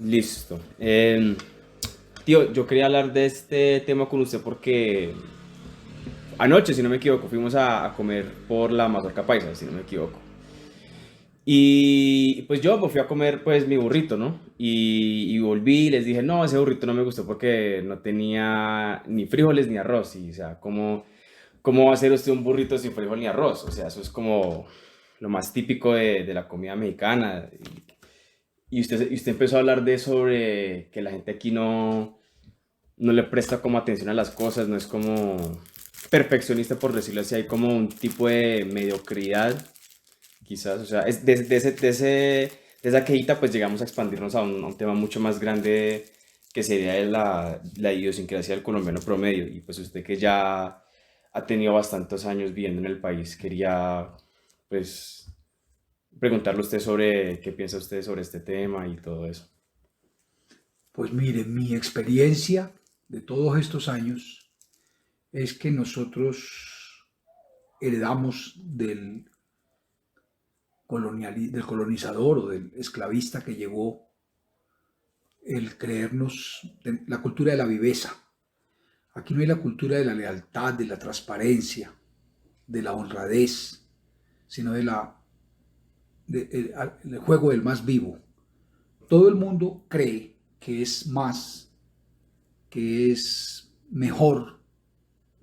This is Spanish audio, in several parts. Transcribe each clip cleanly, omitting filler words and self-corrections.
Listo. Tío, yo quería hablar de este tema con usted porque anoche, si no me equivoco, fuimos a comer por la mazorca paisa, si no me equivoco. Y pues yo me fui a comer pues mi burrito, ¿no? Y volví y les dije, no, ese burrito no me gustó porque no tenía ni frijoles ni arroz. Y o sea, ¿cómo va a hacer usted un burrito sin frijol ni arroz? O sea, eso es como lo más típico de la comida mexicana. Y usted empezó a hablar de sobre que la gente aquí no le presta como atención a las cosas, no es como perfeccionista, por decirlo así, hay como un tipo de mediocridad, quizás, o sea, de esa quejita pues llegamos a expandirnos a un tema mucho más grande que sería la idiosincrasia del colombiano promedio, y pues usted que ya ha tenido bastantes años viviendo en el país, quería pues preguntarle a usted sobre qué piensa usted sobre este tema y todo eso. Pues mire, mi experiencia de todos estos años es que nosotros heredamos del colonizador o del esclavista que llegó el creernos la cultura de la viveza. Aquí no hay la cultura de la lealtad, de la transparencia, de la honradez, sino el juego del más vivo. Todo el mundo cree que es más, que es mejor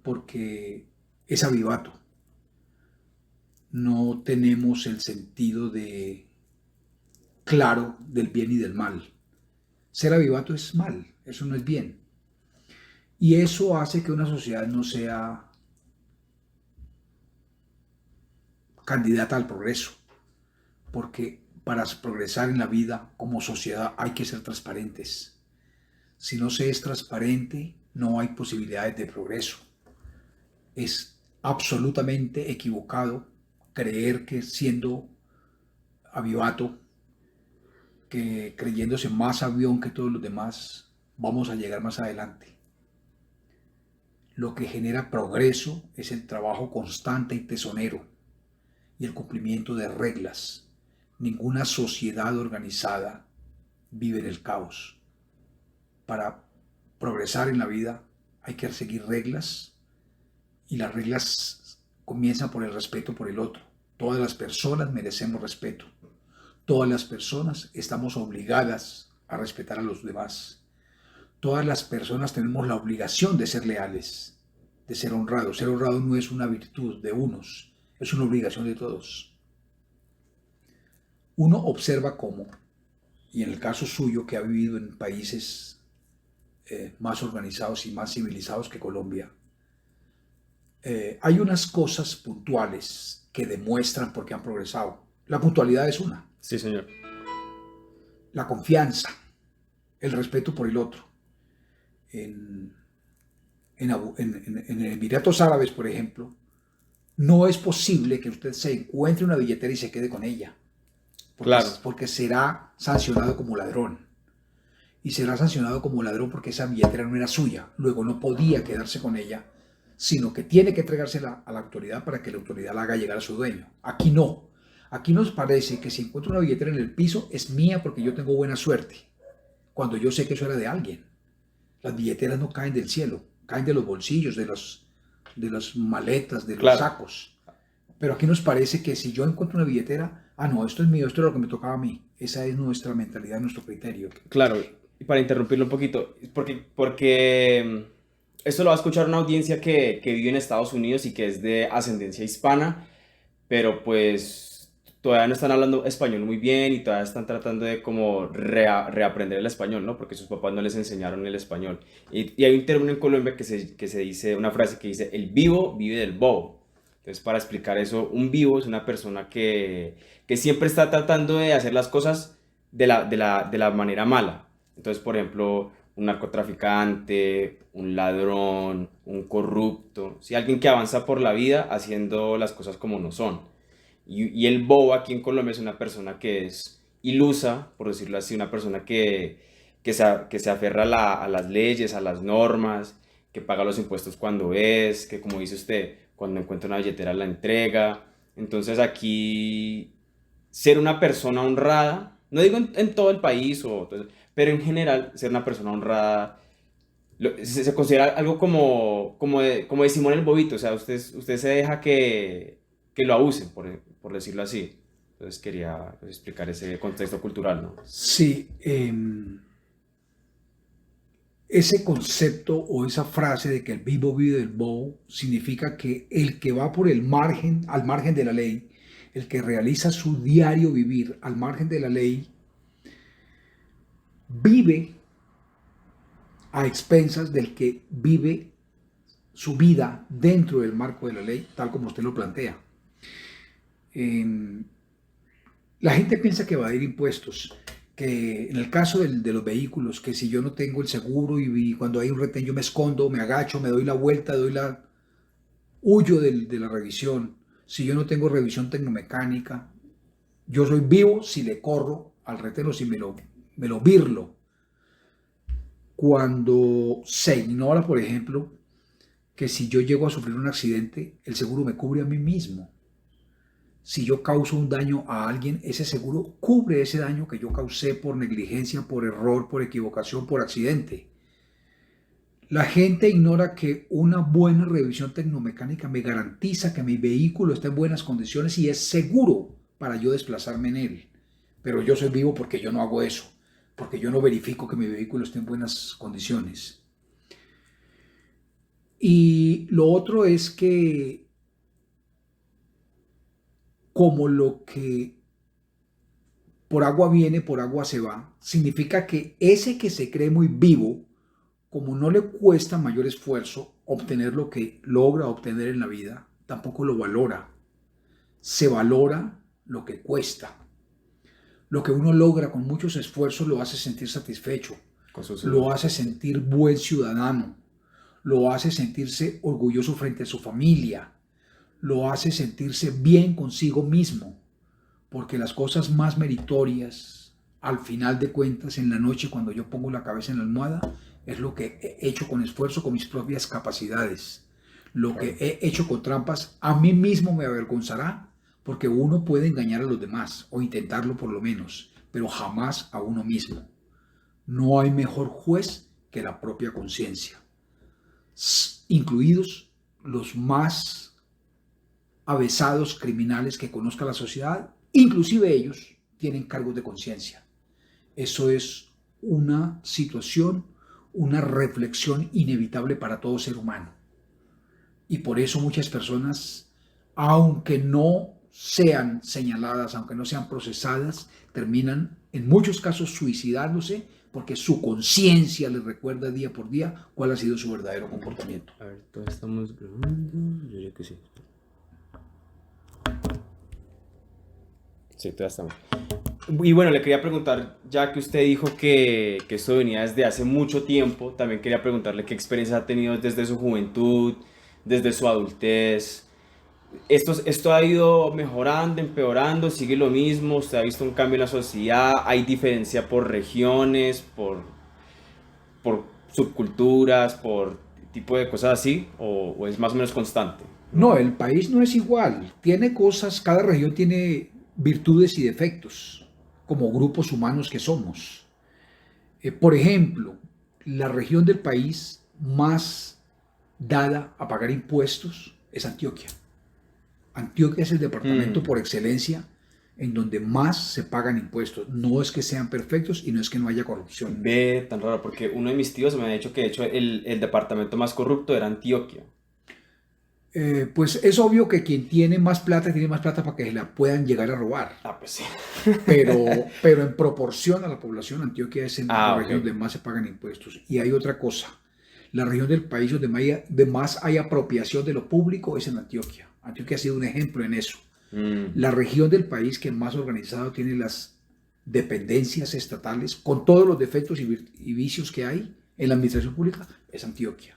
porque es avivato. No tenemos el sentido de claro del bien y del mal. Ser avivato es mal, eso no es bien. Y eso hace que una sociedad no sea candidata al progreso, porque para progresar en la vida como sociedad hay que ser transparentes. Si no se es transparente, no hay posibilidades de progreso. Es absolutamente equivocado creer que siendo avivato, que creyéndose más avión que todos los demás, vamos a llegar más adelante. Lo que genera progreso es el trabajo constante y tesonero y el cumplimiento de reglas. Ninguna sociedad organizada vive en el caos. Para progresar en la vida hay que seguir reglas y las reglas comienzan por el respeto por el otro. Todas las personas merecemos respeto. Todas las personas estamos obligadas a respetar a los demás. Todas las personas tenemos la obligación de ser leales, de ser honrados. Ser honrado no es una virtud de unos, es una obligación de todos. Uno observa cómo, y en el caso suyo que ha vivido en países más organizados y más civilizados que Colombia, hay unas cosas puntuales que demuestran por qué han progresado. La puntualidad es una, Sí, señor. la confianza, el respeto por el otro. En, en Emiratos Árabes, por ejemplo, no es posible que usted se encuentre una billetera y se quede con ella, Claro, porque será sancionado como ladrón. Y será sancionado como ladrón porque esa billetera no era suya. Luego no podía quedarse con ella, sino que tiene que entregársela a la autoridad para que la autoridad la haga llegar a su dueño. Aquí no. Aquí nos parece que si encuentro una billetera en el piso es mía porque yo tengo buena suerte, cuando yo sé que eso era de alguien. Las billeteras no caen del cielo, caen de los bolsillos, de las maletas, de los claro. sacos. Pero aquí nos parece que si yo encuentro una billetera, ah, no, esto es mío, esto es lo que me tocaba a mí. Esa es nuestra mentalidad, nuestro criterio. Claro, y para interrumpirlo un poquito, porque esto lo va a escuchar una audiencia que vive en Estados Unidos y que es de ascendencia hispana, pero pues todavía no están hablando español muy bien y todavía están tratando de como reaprender el español, ¿no? Porque sus papás no les enseñaron el español. Y hay un término en Colombia que se dice, una frase que dice, el vivo vive del bobo. Entonces, para explicar eso, un vivo es una persona que siempre está tratando de hacer las cosas de la manera mala. Entonces, por ejemplo, un narcotraficante, un ladrón, un corrupto, ¿sí? Alguien que avanza por la vida haciendo las cosas como no son. Y el bobo aquí en Colombia es una persona que es ilusa, por decirlo así, una persona que se aferra a las leyes, a las normas, que paga los impuestos cuando es, que como dice usted, cuando encuentra una billetera la entrega. Entonces aquí ser una persona honrada no digo en todo el país, pero en general, ser una persona honrada se considera algo como de Simón el Bobito, o sea, usted se deja que lo abusen, por decirlo así. Entonces quería pues, explicar ese contexto cultural, ¿no? Sí, ese concepto o esa frase de que el vivo vive del bobo significa que el que va por el margen, al margen de la ley, el que realiza su diario vivir al margen de la ley, vive a expensas del que vive su vida dentro del marco de la ley, tal como usted lo plantea. Eh, la gente piensa que evadir impuestos, que en el caso de los vehículos, que si yo no tengo el seguro y cuando hay un retén yo me escondo, me agacho, me doy la vuelta, huyo de la revisión. Si yo no tengo revisión tecnomecánica, yo soy vivo si le corro al retén o si me lo birlo. Cuando se ignora, por ejemplo, que si yo llego a sufrir un accidente, el seguro me cubre a mí mismo. Si yo causo un daño a alguien, ese seguro cubre ese daño que yo causé por negligencia, por error, por equivocación, por accidente. La gente ignora que una buena revisión tecnomecánica me garantiza que mi vehículo está en buenas condiciones y es seguro para yo desplazarme en él. Pero yo soy vivo porque yo no hago eso, porque yo no verifico que mi vehículo esté en buenas condiciones. Y lo otro es que como lo que por agua viene, por agua se va, significa que ese que se cree muy vivo, como no le cuesta mayor esfuerzo obtener lo que logra obtener en la vida, tampoco lo valora. Se valora lo que cuesta. Lo que uno logra con muchos esfuerzos lo hace sentir satisfecho, Con su lo sudor. hace sentir buen ciudadano, lo hace sentirse orgulloso frente a su familia, lo hace sentirse bien consigo mismo, porque las cosas más meritorias, al final de cuentas, en la noche cuando yo pongo la cabeza en la almohada, es lo que he hecho con esfuerzo, con mis propias capacidades. Lo que Claro. he hecho con trampas, a mí mismo me avergonzará, porque uno puede engañar a los demás, o intentarlo por lo menos, pero jamás a uno mismo. No hay mejor juez que la propia conciencia, incluidos los más avesados criminales que conozca la sociedad, inclusive ellos tienen cargos de conciencia. Eso es una situación, una reflexión inevitable para todo ser humano. Y por eso muchas personas, aunque no sean señaladas, aunque no sean procesadas, terminan en muchos casos suicidándose porque su conciencia les recuerda día por día cuál ha sido su verdadero comportamiento. A ver, todos estamos grabando. Yo diría que sí. Sí, todos estamos. Y bueno, le quería preguntar, ya que usted dijo que esto venía desde hace mucho tiempo, también quería preguntarle qué experiencia ha tenido desde su juventud, desde su adultez. ¿Esto ha ido mejorando, empeorando, sigue lo mismo? ¿Usted ha visto un cambio en la sociedad? ¿Hay diferencia por regiones, por subculturas, por tipo de cosas así? ¿O es más o menos constante? No, el país no es igual. Tiene cosas, cada región tiene virtudes y defectos, como grupos humanos que somos. Por ejemplo, la región del país más dada a pagar impuestos es Antioquia. Antioquia es el departamento Mm. por excelencia en donde más se pagan impuestos. No es que sean perfectos y no es que no haya corrupción. Ve, tan raro, porque uno de mis tíos me ha dicho que de hecho el departamento más corrupto era Antioquia. Pues es obvio que quien tiene más plata para que se la puedan llegar a robar. Ah, pues sí. Pero en proporción a la población, Antioquia es la Ah, ok. región donde más se pagan impuestos. Y hay otra cosa, la región del país donde más hay apropiación de lo público es en Antioquia. Antioquia ha sido un ejemplo en eso. Mm, La región del país que más organizado tiene las dependencias estatales, con todos los defectos y vicios que hay en la administración pública, es Antioquia.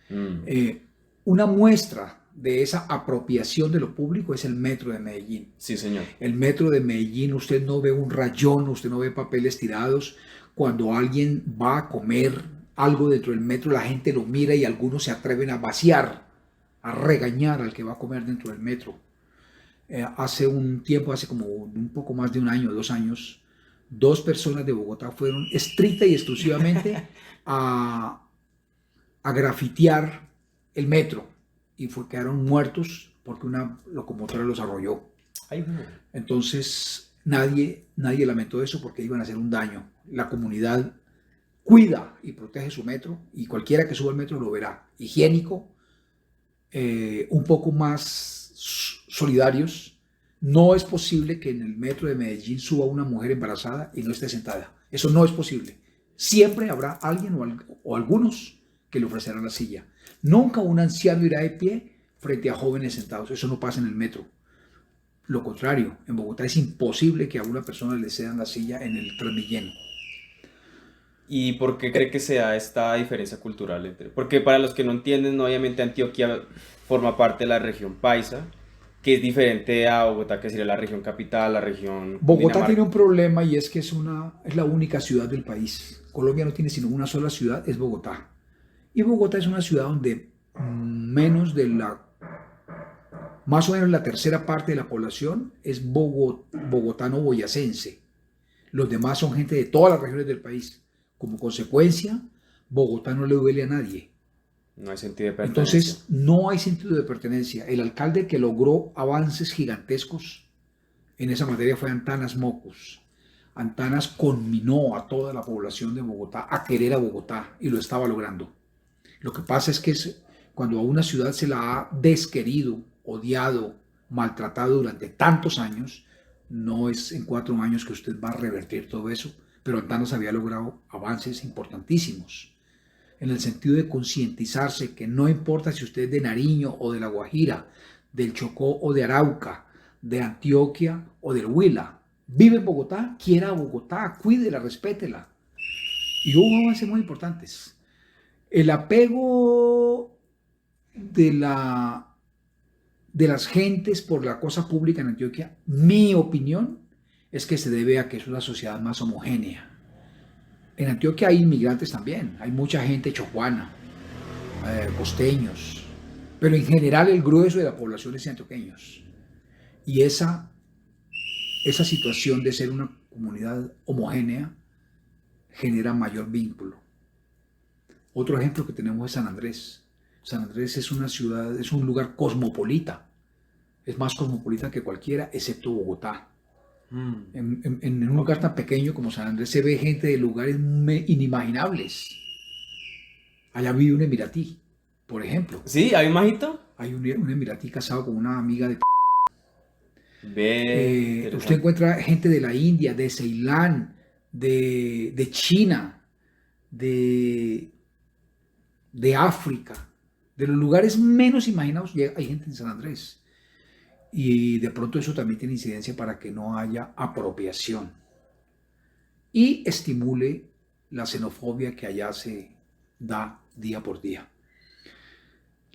mm. Eh, una muestra de esa apropiación de lo público es el metro de Medellín. Sí, señor. El metro de Medellín, usted no ve un rayón, usted no ve papeles tirados. Cuando alguien va a comer algo dentro del metro, la gente lo mira y algunos se atreven a vaciar, a regañar al que va a comer dentro del metro. Hace un tiempo, hace como un poco más de un año, 2 años, 2 personas de Bogotá fueron estricta y exclusivamente a, a grafitear el metro y quedaron muertos porque una locomotora los arrolló. Ay, no. Entonces nadie lamentó eso porque iban a hacer un daño. La comunidad cuida y protege su metro y cualquiera que suba al metro lo verá. Higiénico, un poco más solidarios. No es posible que en el metro de Medellín suba una mujer embarazada y no esté sentada. Eso no es posible. Siempre habrá alguien o algunos que le ofrecerán la silla. Nunca un anciano irá de pie frente a jóvenes sentados. Eso no pasa en el metro. Lo contrario, en Bogotá es imposible que a una persona le cedan la silla en el Transmilenio. ¿Y por qué cree que se da esta diferencia cultural entre? Porque para los que no entienden, no, obviamente Antioquia forma parte de la región paisa, que es diferente a Bogotá, que sería la región capital, la región Bogotá tiene un problema y es que es la única ciudad del país. Colombia no tiene sino una sola ciudad, es Bogotá. Y Bogotá es una ciudad donde más o menos la tercera parte de la población es bogotano boyacense. Los demás son gente de todas las regiones del país. Como consecuencia, Bogotá no le duele a nadie. No hay sentido de pertenencia. Entonces, no hay sentido de pertenencia. El alcalde que logró avances gigantescos en esa materia fue Antanas Mocus. Antanas conminó a toda la población de Bogotá a querer a Bogotá y lo estaba logrando. Lo que pasa es que cuando a una ciudad se la ha desquerido, odiado, maltratado durante tantos años, no es en 4 años que usted va a revertir todo eso, pero Antanas había logrado avances importantísimos en el sentido de concientizarse que no importa si usted es de Nariño o de La Guajira, del Chocó o de Arauca, de Antioquia o del Huila, vive en Bogotá, quiera a Bogotá, cuídela, respétela. Y hubo avances muy importantes. El apego de las gentes por la cosa pública en Antioquia, mi opinión es que se debe a que es una sociedad más homogénea. En Antioquia hay inmigrantes también, hay mucha gente chocuana, costeños, pero en general el grueso de la población es de antioqueños. Y esa situación de ser una comunidad homogénea genera mayor vínculo. Otro ejemplo que tenemos es San Andrés. San Andrés es una ciudad, es un lugar cosmopolita. Es más cosmopolita que cualquiera, excepto Bogotá. En un lugar tan pequeño como San Andrés se ve gente de lugares inimaginables. Allá vive un emiratí, por ejemplo. ¿Sí? ¿Hay un majito? Hay un emiratí casado con una amiga de... Ve. usted encuentra gente de la India, de Ceilán, de China, de África, de los lugares menos imaginados. Hay gente en San Andrés. Y de pronto eso también tiene incidencia para que no haya apropiación y estimule la xenofobia que allá se da día por día.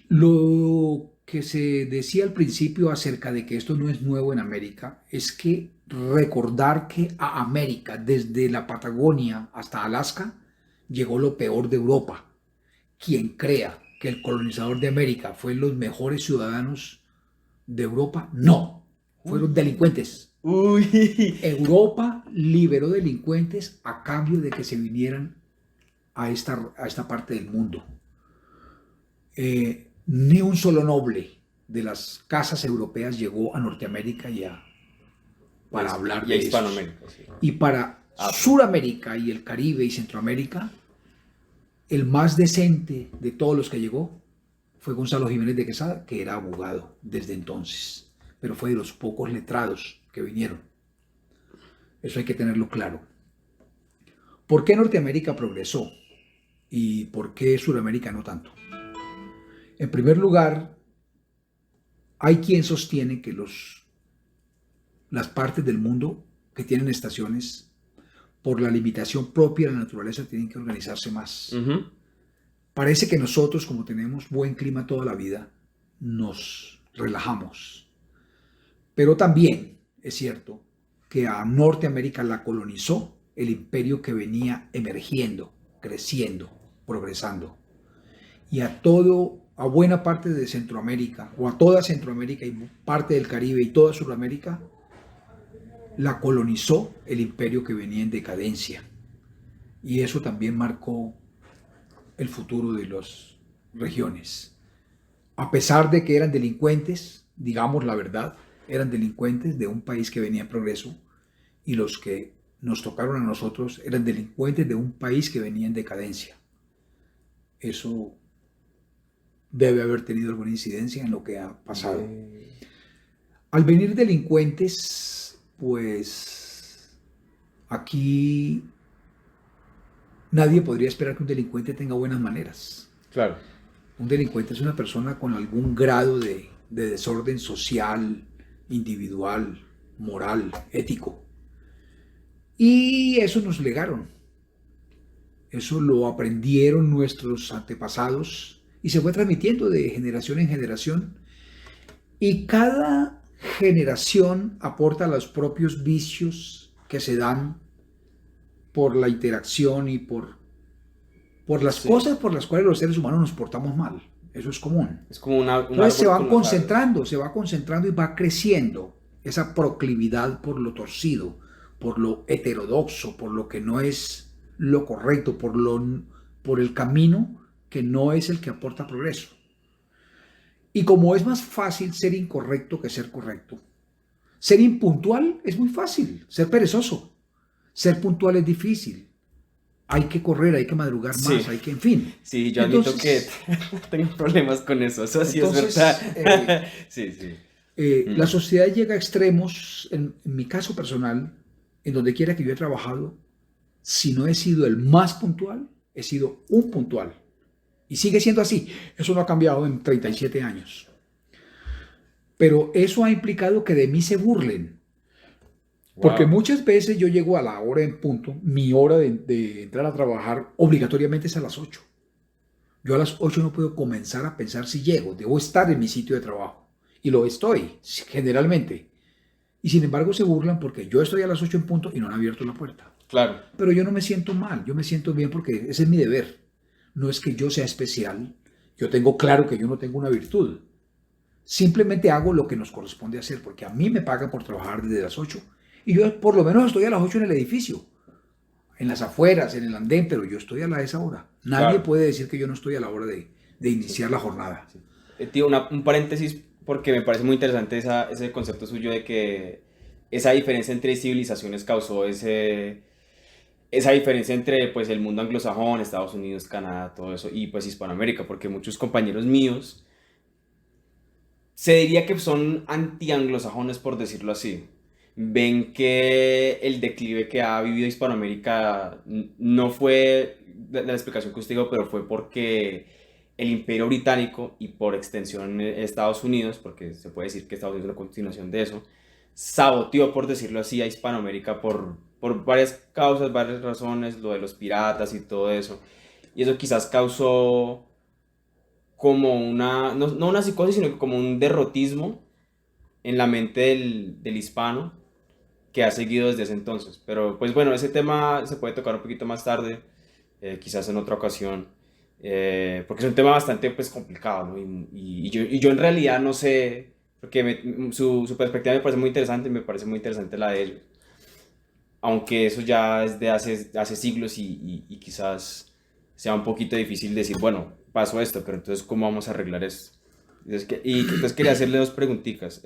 Lo que se decía al principio acerca de que esto no es nuevo en América es que recordar que a América, desde la Patagonia hasta Alaska, llegó lo peor de Europa. Quien crea que el colonizador de América fue los mejores ciudadanos de Europa, no, fueron delincuentes. Uy. Europa liberó delincuentes a cambio de que se vinieran a esta parte del mundo. Ni un solo noble de las casas europeas llegó a Norteamérica para hablar de Hispanoamérica. Sí. Y para Suramérica y el Caribe y Centroamérica, el más decente de todos los que llegó fue Gonzalo Jiménez de Quesada, que era abogado desde entonces, pero fue de los pocos letrados que vinieron. Eso hay que tenerlo claro. ¿Por qué Norteamérica progresó y por qué Sudamérica no tanto? En primer lugar, hay quien sostiene que las partes del mundo que tienen estaciones, por la limitación propia de la naturaleza, tienen que organizarse más. Parece que nosotros, como tenemos buen clima toda la vida, nos relajamos. Pero también es cierto que a Norteamérica la colonizó el imperio que venía emergiendo, creciendo, progresando. Y a buena parte de Centroamérica, o a toda Centroamérica y parte del Caribe y toda Sudamérica, la colonizó el imperio que venía en decadencia. Y eso también marcó el futuro de las regiones. A pesar de que eran delincuentes, digamos la verdad, eran delincuentes de un país que venía en progreso, y los que nos tocaron a nosotros eran delincuentes de un país que venía en decadencia. Eso debe haber tenido alguna incidencia en lo que ha pasado. Al venir delincuentes, pues aquí nadie podría esperar que un delincuente tenga buenas maneras. Claro. Un delincuente es una persona con algún grado de desorden social, individual, moral, ético. Y eso nos legaron. Eso lo aprendieron nuestros antepasados y se fue transmitiendo de generación en generación. Y cada generación aporta los propios vicios que se dan por la interacción y por las cosas por las cuales los seres humanos nos portamos mal. Eso es común. Es como un Entonces se árbol va concentrando, se va concentrando y va creciendo esa proclividad por lo torcido, por lo heterodoxo, por lo que no es lo correcto, por el camino que no es el que aporta progreso. Y como es más fácil ser incorrecto que ser correcto, ser impuntual es muy fácil, ser perezoso, ser puntual es difícil. Hay que correr, hay que madrugar más, hay que, en fin. Sí, yo admito que tengo problemas con eso sí entonces, es verdad. Sí. La sociedad llega a extremos, en mi caso personal, en donde quiera que yo he trabajado, si no he sido el más puntual, he sido un puntual. Y sigue siendo así. Eso no ha cambiado en 37 años. Pero eso ha implicado que de mí se burlen. Porque muchas veces yo llego a la hora en punto, mi hora de entrar a trabajar obligatoriamente es a las 8. Yo a las 8 no puedo comenzar a pensar si llego, debo estar en mi sitio de trabajo. Y lo estoy, generalmente. Y sin embargo se burlan porque yo estoy a las 8 en punto y no han abierto la puerta. Claro. Pero yo no me siento mal, yo me siento bien porque ese es mi deber. No es que yo sea especial, yo tengo claro que yo no tengo una virtud. Simplemente hago lo que nos corresponde hacer porque a mí me pagan por trabajar desde las 8. Y yo por lo menos estoy a las 8 en el edificio, en las afueras, en el andén, pero yo estoy a esa hora. Nadie puede decir que yo no estoy a la hora de iniciar la jornada. Tío, un paréntesis, porque me parece muy interesante ese concepto suyo de que esa diferencia entre civilizaciones causó esa diferencia entre pues, el mundo anglosajón, Estados Unidos, Canadá, todo eso, y pues Hispanoamérica, porque muchos compañeros míos se diría que son anti-anglosajones, por decirlo así. Ven que el declive que ha vivido Hispanoamérica no fue la explicación que usted dio, pero fue porque el Imperio Británico y por extensión Estados Unidos, porque se puede decir que Estados Unidos es una continuación de eso, saboteó, por decirlo así, a Hispanoamérica por varias causas, varias razones, lo de los piratas y todo eso. Y eso quizás causó como no una psicosis, sino como un derrotismo en la mente del hispano que ha seguido desde ese entonces. Pero pues bueno, ese tema se puede tocar un poquito más tarde, quizás en otra ocasión, porque es un tema bastante pues complicado, ¿no? Y yo en realidad no sé, porque su perspectiva me parece muy interesante y me parece muy interesante la de ellos. Aunque eso ya es de hace siglos y quizás sea un poquito difícil decir, bueno, pasó esto, pero entonces ¿cómo vamos a arreglar esto? Entonces quería hacerle dos preguntitas.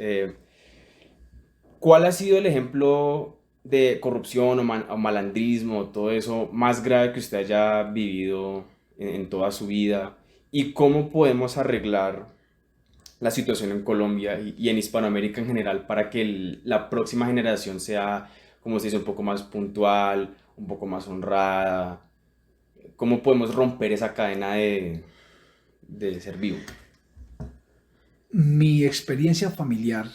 ¿Cuál ha sido el ejemplo de corrupción o malandrismo, o todo eso más grave que usted haya vivido en toda su vida? ¿Y cómo podemos arreglar la situación en Colombia y en Hispanoamérica en general para que la próxima generación sea, como se dice, un poco más puntual, un poco más honrada? ¿Cómo podemos romper esa cadena de ser vivo? Mi experiencia familiar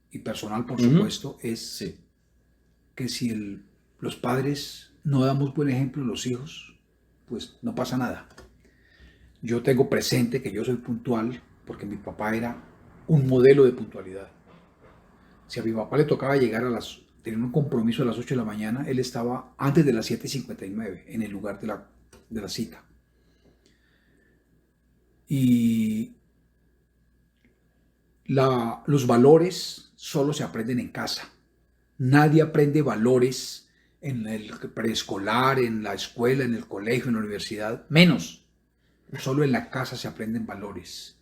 y personal, por supuesto, es que si los padres no damos buen ejemplo a los hijos, pues no pasa nada. Yo tengo presente que yo soy puntual porque mi papá era un modelo de puntualidad. Si a mi papá le tocaba llegar tener un compromiso a las 8 de la mañana, él estaba antes de las 7:59 en el lugar de la cita. Y los valores solo se aprenden en casa. Nadie aprende valores en el preescolar, en la escuela, en el colegio, en la universidad, menos. Solo en la casa se aprenden valores.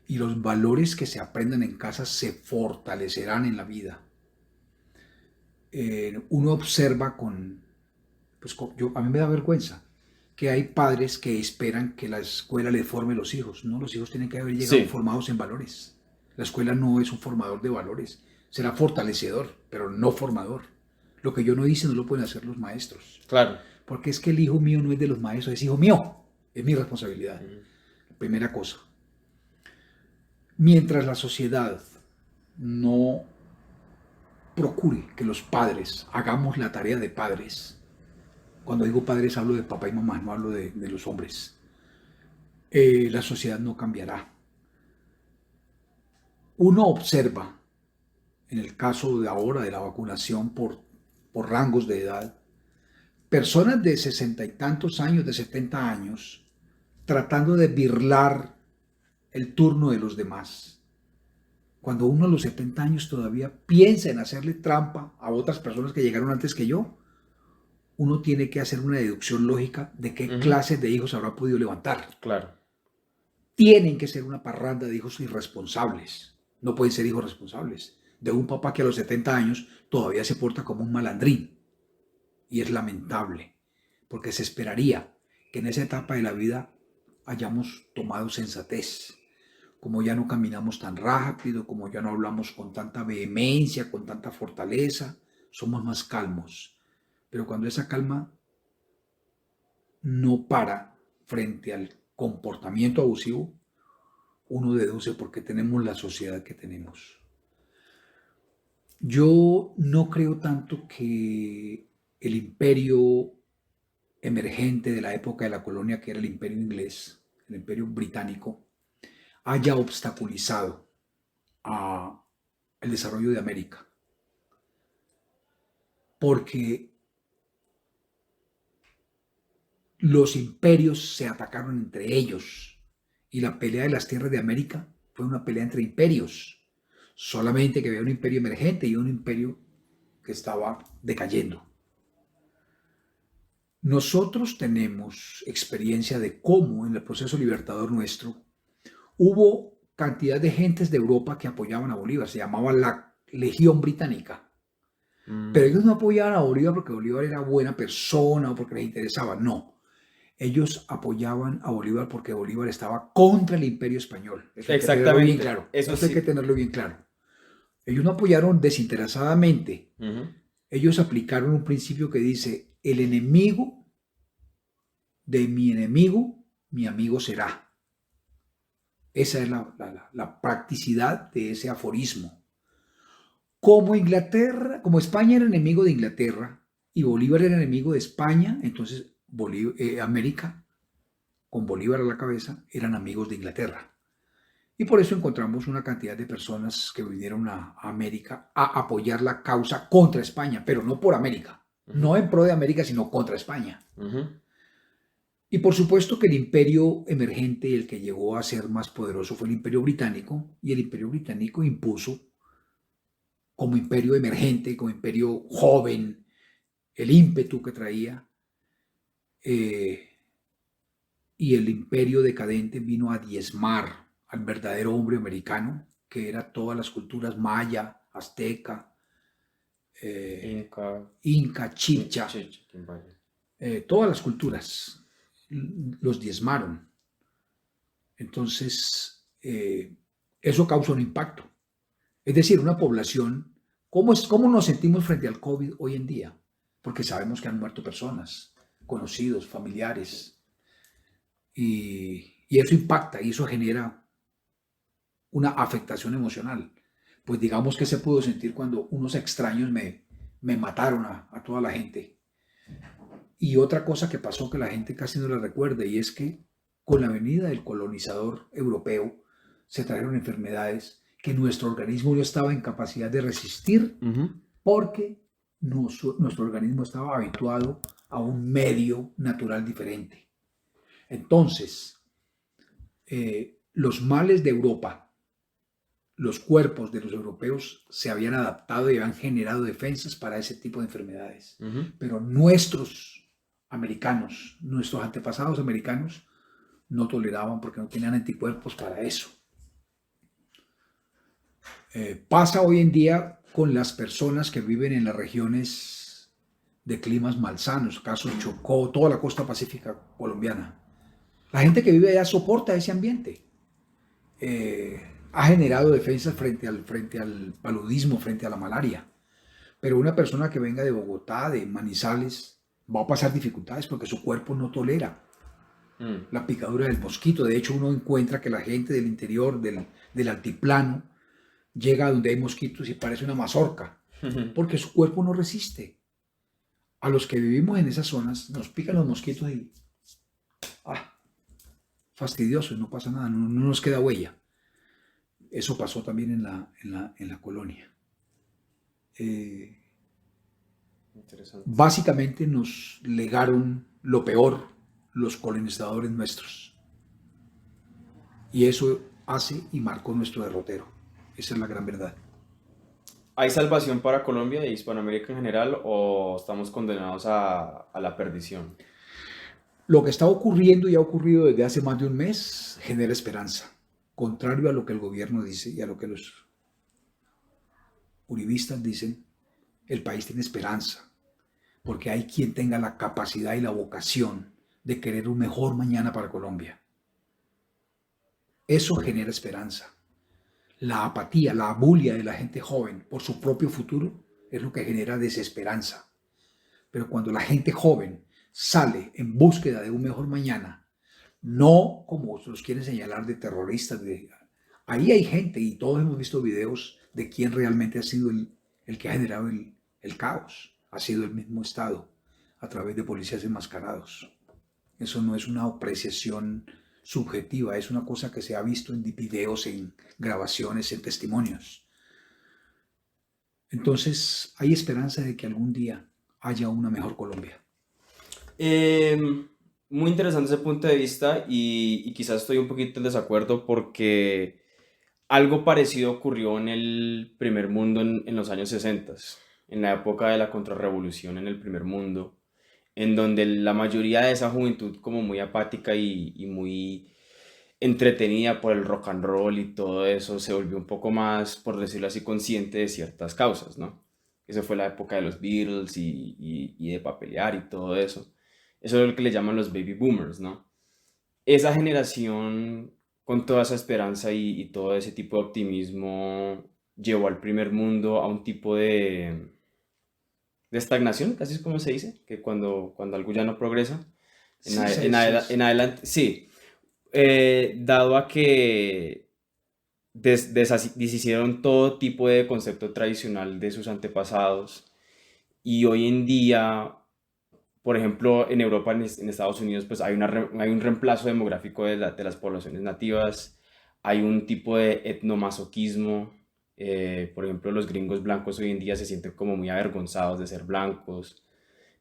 Y los valores que se aprendan en casa se fortalecerán en la vida. Uno observa a mí me da vergüenza que hay padres que esperan que la escuela le forme los hijos. No, los hijos tienen que haber llegado Sí, formados en valores. La escuela no es un formador de valores. Será fortalecedor, pero no formador. Lo que yo no hice no lo pueden hacer los maestros. claro. Porque es que el hijo mío no es de los maestros, es hijo mío. Es mi responsabilidad. Ujú. Primera cosa. Mientras la sociedad no procure que los padres hagamos la tarea de padres, cuando digo padres hablo de papá y mamá, no hablo de los hombres, la sociedad no cambiará. Uno observa, en el caso de ahora de la vacunación por rangos de edad, personas de 60 y tantos años, de 70 años, tratando de birlar el turno de los demás. Cuando uno a los 70 años todavía piensa en hacerle trampa a otras personas que llegaron antes que yo, uno tiene que hacer una deducción lógica de qué Ujú. clases de hijos habrá podido levantar. Claro. Tienen que ser una parranda de hijos irresponsables. No pueden ser hijos responsables. De un papá que a los 70 años todavía se porta como un malandrín. Y es lamentable, porque se esperaría que en esa etapa de la vida hayamos tomado sensatez. Como ya no caminamos tan rápido, como ya no hablamos con tanta vehemencia, con tanta fortaleza, somos más calmos. Pero cuando esa calma no para frente al comportamiento abusivo, uno deduce por qué tenemos la sociedad que tenemos. Yo no creo tanto que el imperio emergente de la época de la colonia, que era el imperio inglés, el imperio británico, haya obstaculizado el desarrollo de América. Porque los imperios se atacaron entre ellos y la pelea de las tierras de América fue una pelea entre imperios. Solamente que había un imperio emergente y un imperio que estaba decayendo. Nosotros tenemos experiencia de cómo en el proceso libertador nuestro hubo cantidad de gentes de Europa que apoyaban a Bolívar, se llamaba la Legión Británica. Pero ellos no apoyaban a Bolívar porque Bolívar era buena persona o porque les interesaba, no. Ellos apoyaban a Bolívar porque Bolívar estaba contra el imperio español. Eso hay que tenerlo bien Exactamente. claro. Eso Eso hay que sí. tenerlo bien claro. Ellos no apoyaron desinteresadamente. Ujú. Ellos aplicaron un principio que dice, el enemigo de mi enemigo, mi amigo será. Esa es la practicidad de ese aforismo. Como Inglaterra, como España era enemigo de Inglaterra y Bolívar era enemigo de España, entonces América, con Bolívar a la cabeza, eran amigos de Inglaterra. Y por eso encontramos una cantidad de personas que vinieron a América a apoyar la causa contra España, pero no por América, Ujú. no en pro de América, sino contra España. Ujú. Y por supuesto que el imperio emergente, el que llegó a ser más poderoso, fue el imperio británico, y el imperio británico impuso como imperio emergente, como imperio joven, el ímpetu que traía, eh, y el imperio decadente vino a diezmar al verdadero hombre americano, que era todas las culturas maya, azteca, Inca, inca, chipcha, Quimbaya. todas las culturas los diezmaron. Entonces, eso causa un impacto. Es decir, una población, ¿cómo nos sentimos frente al COVID hoy en día? Porque sabemos que han muerto personas, conocidos, familiares, y eso impacta y eso genera una afectación emocional. Pues digamos que se pudo sentir cuando unos extraños me mataron a toda la gente. Y otra cosa que pasó que la gente casi no la recuerda, y es que con la venida del colonizador europeo se trajeron enfermedades que nuestro organismo no estaba en capacidad de resistir Ujú. porque nuestro organismo estaba habituado a un medio natural diferente. Entonces, los males de Europa, los cuerpos de los europeos se habían adaptado y habían generado defensas para ese tipo de enfermedades. Pero nuestros americanos, nuestros antepasados americanos, no toleraban porque no tenían anticuerpos para eso. Pasa hoy en día con las personas que viven en las regiones de climas malsanos, caso Chocó, toda la costa pacífica colombiana. La gente que vive allá soporta ese ambiente. Ha generado defensas frente al paludismo, frente a la malaria. Pero una persona que venga de Bogotá, de Manizales, va a pasar dificultades porque su cuerpo no tolera la picadura del mosquito. De hecho, uno encuentra que la gente del interior, del altiplano, llega a donde hay mosquitos y parece una mazorca, porque su cuerpo no resiste. A los que vivimos en esas zonas nos pican los mosquitos y fastidioso, no pasa nada, no nos queda huella. Eso pasó también en la colonia. Básicamente nos legaron lo peor los colonizadores nuestros. Y eso hace y marcó nuestro derrotero. Esa es la gran verdad. ¿Hay salvación para Colombia e Hispanoamérica en general o estamos condenados a la perdición? Lo que está ocurriendo y ha ocurrido desde hace más de un mes genera esperanza. Contrario a lo que el gobierno dice y a lo que los uribistas dicen, el país tiene esperanza, porque hay quien tenga la capacidad y la vocación de querer un mejor mañana para Colombia. Eso genera esperanza. La apatía, la abulia de la gente joven por su propio futuro es lo que genera desesperanza. Pero cuando la gente joven sale en búsqueda de un mejor mañana, no como los quieren señalar de terroristas, ahí hay gente y todos hemos visto videos de quién realmente ha sido el que ha generado el caos. Ha sido el mismo Estado a través de policías enmascarados. Eso no es una apreciación subjetiva, es una cosa que se ha visto en videos, en grabaciones, en testimonios. Entonces, hay esperanza de que algún día haya una mejor Colombia. Muy interesante ese punto de vista y quizás estoy un poquito en desacuerdo porque algo parecido ocurrió en el primer mundo en los años 60, en la época de la contrarrevolución en el primer mundo, en donde la mayoría de esa juventud como muy apática y muy entretenida por el rock and roll y todo eso se volvió un poco más, por decirlo así, consciente de ciertas causas, ¿no? Esa fue la época de los Beatles y de papelear y todo eso. Eso es lo que le llaman los baby boomers, ¿no? Esa generación con toda esa esperanza y todo ese tipo de optimismo llevó al primer mundo a un tipo de estagnación, casi es como se dice, que cuando algo ya no progresa, Sí, sí. en adelante, sí, dado a que deshicieron todo tipo de concepto tradicional de sus antepasados y hoy en día, por ejemplo, en Europa, en Estados Unidos, pues hay un reemplazo demográfico de las poblaciones nativas, hay un tipo de etnomasoquismo, por ejemplo, los gringos blancos hoy en día se sienten como muy avergonzados de ser blancos,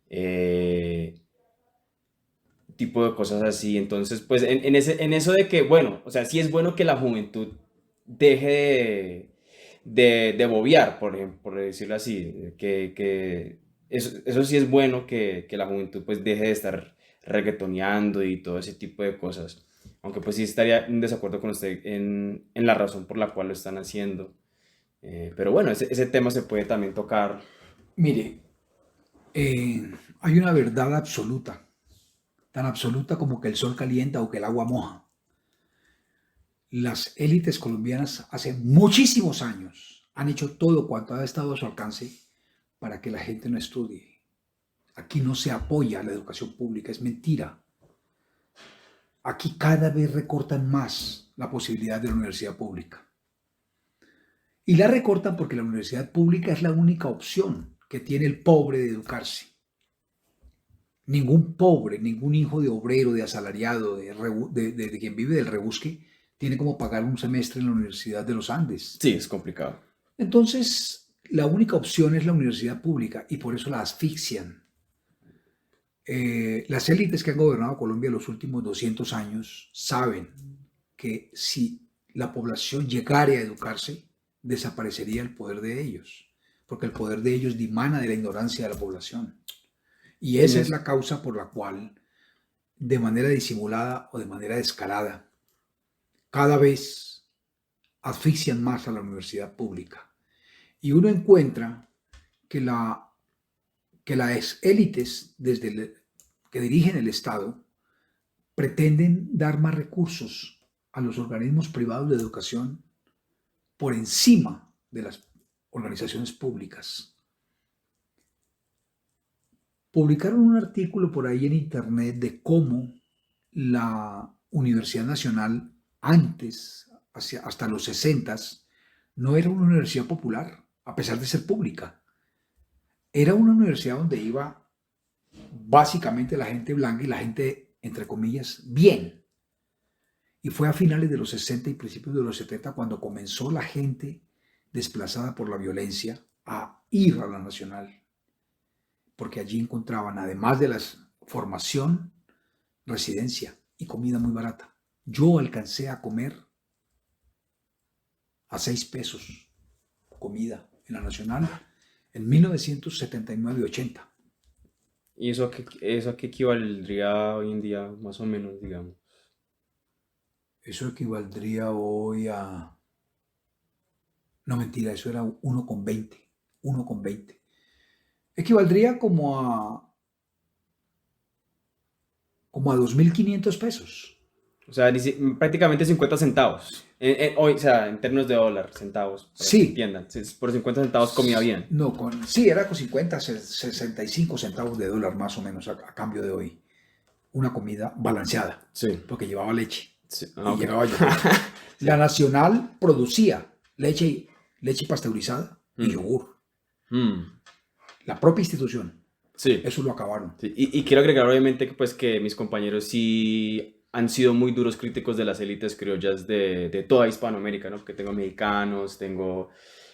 eh, tipo de cosas así. Entonces, pues en eso de que, bueno, o sea, sí es bueno que la juventud deje de bobear, por ejemplo, por decirlo así, que eso sí es bueno que la juventud pues deje de estar reggaetoneando y todo ese tipo de cosas. Aunque pues sí estaría en desacuerdo con usted en la razón por la cual lo están haciendo. Pero bueno, ese tema se puede también tocar. Mire, hay una verdad absoluta, tan absoluta como que el sol calienta o que el agua moja. Las élites colombianas hace muchísimos años han hecho todo cuanto ha estado a su alcance para que la gente no estudie. Aquí no se apoya la educación pública, es mentira. Aquí cada vez recortan más la posibilidad de la universidad pública. Y la recortan porque la universidad pública es la única opción que tiene el pobre de educarse. Ningún pobre, ningún hijo de obrero, de asalariado, de quien vive del rebusque, tiene como pagar un semestre en la Universidad de los Andes. Sí, es complicado. Entonces, la única opción es la universidad pública y por eso la asfixian. Las élites que han gobernado Colombia los últimos 200 años saben que si la población llegara a educarse, desaparecería el poder de ellos, porque el poder de ellos dimana de la ignorancia de la población. Y En esa es es- la causa por la cual, de manera disimulada o de manera descarada, cada vez asfixian más a la universidad pública. Y uno encuentra que, que las élites que dirigen el Estado pretenden dar más recursos a los organismos privados de educación por encima de las organizaciones públicas. Publicaron un artículo por ahí en internet de cómo la Universidad Nacional antes, hasta los 60, no era una universidad popular, a pesar de ser pública. Era una universidad donde iba básicamente la gente blanca y la gente, entre comillas, bien. Y fue a finales de los 60 y principios de los 70 cuando comenzó la gente desplazada por la violencia a ir a la Nacional, porque allí encontraban, además de la formación, residencia y comida muy barata. Yo alcancé a comer a 6 pesos comida en la Nacional en 1979-80. ¿Y eso a qué equivaldría hoy en día, más o menos, digamos? Eso equivaldría hoy a... No, mentira, eso era 1,20. 1,20. Equivaldría como a 2.500 pesos. O sea, prácticamente 50 centavos. Hoy, o sea, en términos de dólar, centavos, para que Sí, entiendan. Por 50 centavos comía bien. no, sí, era con 50, 65 centavos de dólar más o menos a cambio de hoy. Una comida balanceada, Sí. porque llevaba leche Sí. y Ok. llevaba yogur. La Sí. Nacional producía leche pasteurizada y Mm, yogur. mm. La propia institución. Sí. Eso lo acabaron. Sí. Y quiero agregar, obviamente, que, pues, que mis compañeros sí han sido muy duros críticos de las élites criollas de toda Hispanoamérica, ¿no? Porque tengo mexicanos, tengo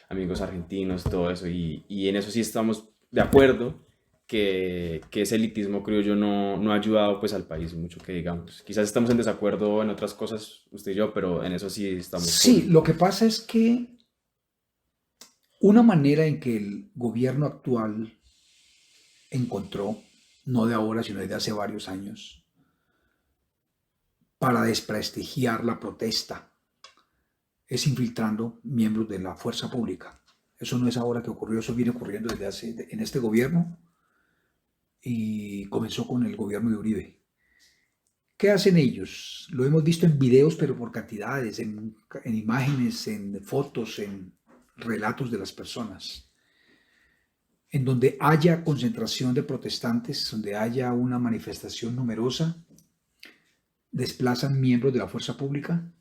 amigos argentinos, todo eso. Y en eso sí estamos de acuerdo que ese elitismo criollo no ha ayudado pues al país mucho, que digamos. Quizás estamos en desacuerdo en otras cosas, usted y yo, pero en eso sí estamos full. Sí, lo que pasa es que una manera en que el gobierno actual encontró, no de ahora, sino desde hace varios años, para desprestigiar la protesta, es infiltrando miembros de la fuerza pública. Eso no es ahora que ocurrió, eso viene ocurriendo en este gobierno y comenzó con el gobierno de Uribe. ¿Qué hacen ellos? Lo hemos visto en videos, pero por cantidades, en imágenes, en fotos, en relatos de las personas. En donde haya concentración de protestantes, donde haya una manifestación numerosa, desplazan miembros de la fuerza pública,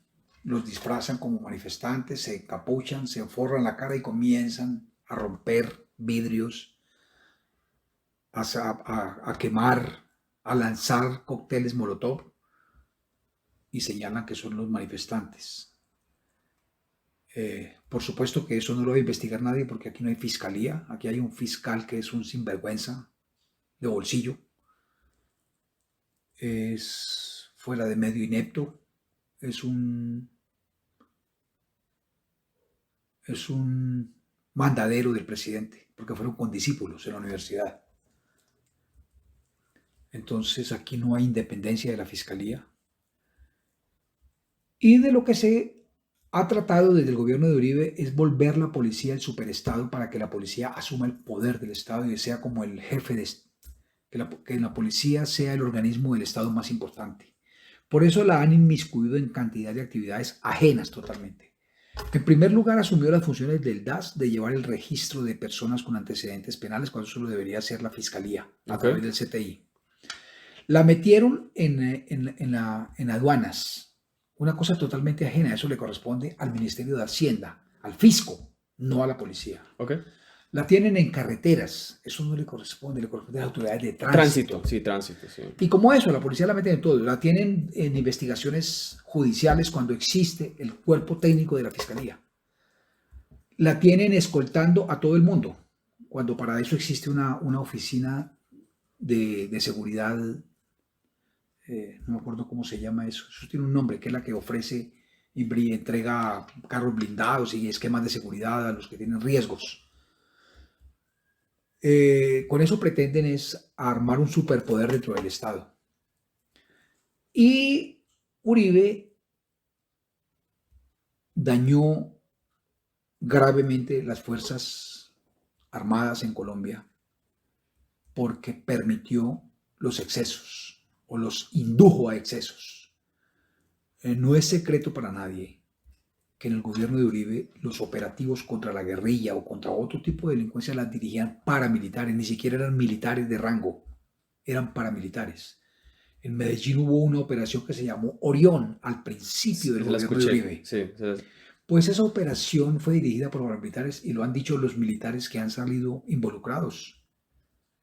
los disfrazan como manifestantes, se encapuchan, se enforran la cara y comienzan a romper vidrios, a quemar, a lanzar cócteles Molotov y señalan que son los manifestantes. Por supuesto que eso no lo va a investigar nadie porque aquí no hay fiscalía, aquí hay un fiscal que es un sinvergüenza de bolsillo, es fuera de medio inepto, es un, es un mandadero del presidente, porque fueron condiscípulos en la universidad. Entonces aquí no hay independencia de la fiscalía. Y de lo que se ha tratado desde el gobierno de Uribe es volver la policía el superestado para que la policía asuma el poder del Estado y sea como el jefe de que la policía sea el organismo del Estado más importante. Por eso la han inmiscuido en cantidad de actividades ajenas totalmente. En primer lugar, asumió las funciones del DAS de llevar el registro de personas con antecedentes penales, cuando eso lo debería hacer la Fiscalía a Ok. través del CTI. La metieron en aduanas, una cosa totalmente ajena. Eso le corresponde al Ministerio de Hacienda, al fisco, no a la policía. Ok. La tienen en carreteras, eso no le corresponde a las autoridades de Tránsito, tránsito. sí, tránsito, sí. Y como eso, la policía la meten en todo. La tienen en investigaciones judiciales cuando existe el cuerpo técnico de la fiscalía. La tienen escoltando a todo el mundo, cuando para eso existe una oficina de seguridad, no me acuerdo cómo se llama eso. Eso tiene un nombre, que es la que ofrece y entrega carros blindados y esquemas de seguridad a los que tienen riesgos. Con eso pretenden es armar un superpoder dentro del Estado. Y Uribe dañó gravemente las Fuerzas Armadas en Colombia porque permitió los excesos o los indujo a excesos. No es secreto para nadie que en el gobierno de Uribe los operativos contra la guerrilla o contra otro tipo de delincuencia las dirigían paramilitares, ni siquiera eran militares de rango, eran paramilitares. En Medellín hubo una operación que se llamó Orión al principio del gobierno de Uribe. Sí, pues esa operación fue dirigida por paramilitares y lo han dicho los militares que han salido involucrados.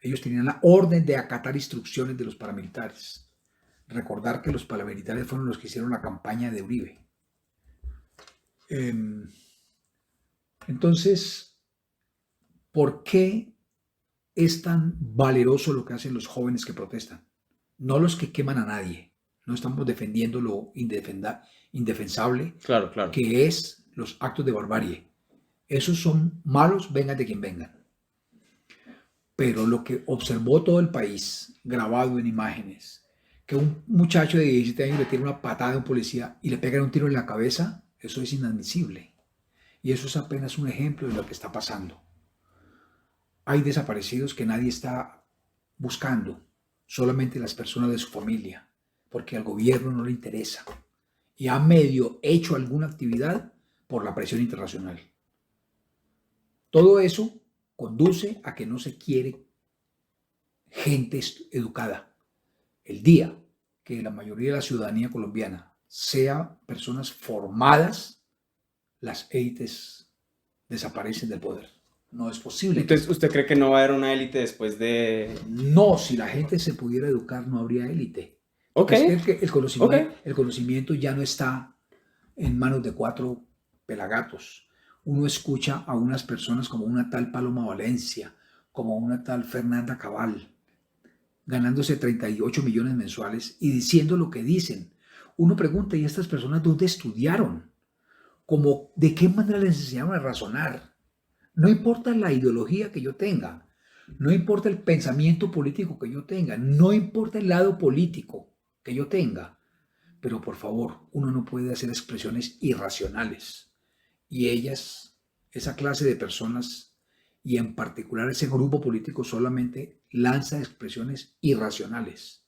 Ellos tenían la orden de acatar instrucciones de los paramilitares. Recordar que los paramilitares fueron los que hicieron la campaña de Uribe. Entonces, ¿por qué es tan valeroso lo que hacen los jóvenes que protestan? No los que queman a nadie. No estamos defendiendo lo indefensable, claro, claro, que es los actos de barbarie. Esos son malos, vengan de quien vengan. Pero lo que observó todo el país, grabado en imágenes, que un muchacho de 17 años le tira una patada a un policía y le pegan un tiro en la cabeza, eso es inadmisible. Y eso es apenas un ejemplo de lo que está pasando. Hay desaparecidos que nadie está buscando, solamente las personas de su familia, porque al gobierno no le interesa. Y ha medio hecho alguna actividad por la presión internacional. Todo eso conduce a que no se quiere gente educada. El día que la mayoría de la ciudadanía colombiana sea personas formadas, las élites desaparecen del poder. No es posible. Entonces, ¿usted cree que no va a haber una élite después de...? No, si la gente se pudiera educar, no habría élite. Okay. Es que el conocimiento ya no está en manos de 4 pelagatos. Uno escucha a unas personas como una tal Paloma Valencia, como una tal Fernanda Cabal, ganándose 38 millones mensuales y diciendo lo que dicen. Uno pregunta, ¿y estas personas dónde estudiaron? Como, ¿de qué manera les enseñaron a razonar? No importa la ideología que yo tenga, no importa el pensamiento político que yo tenga, no importa el lado político que yo tenga, pero por favor, uno no puede hacer expresiones irracionales. Y ellas, esa clase de personas, y en particular ese grupo político, solamente lanza expresiones irracionales,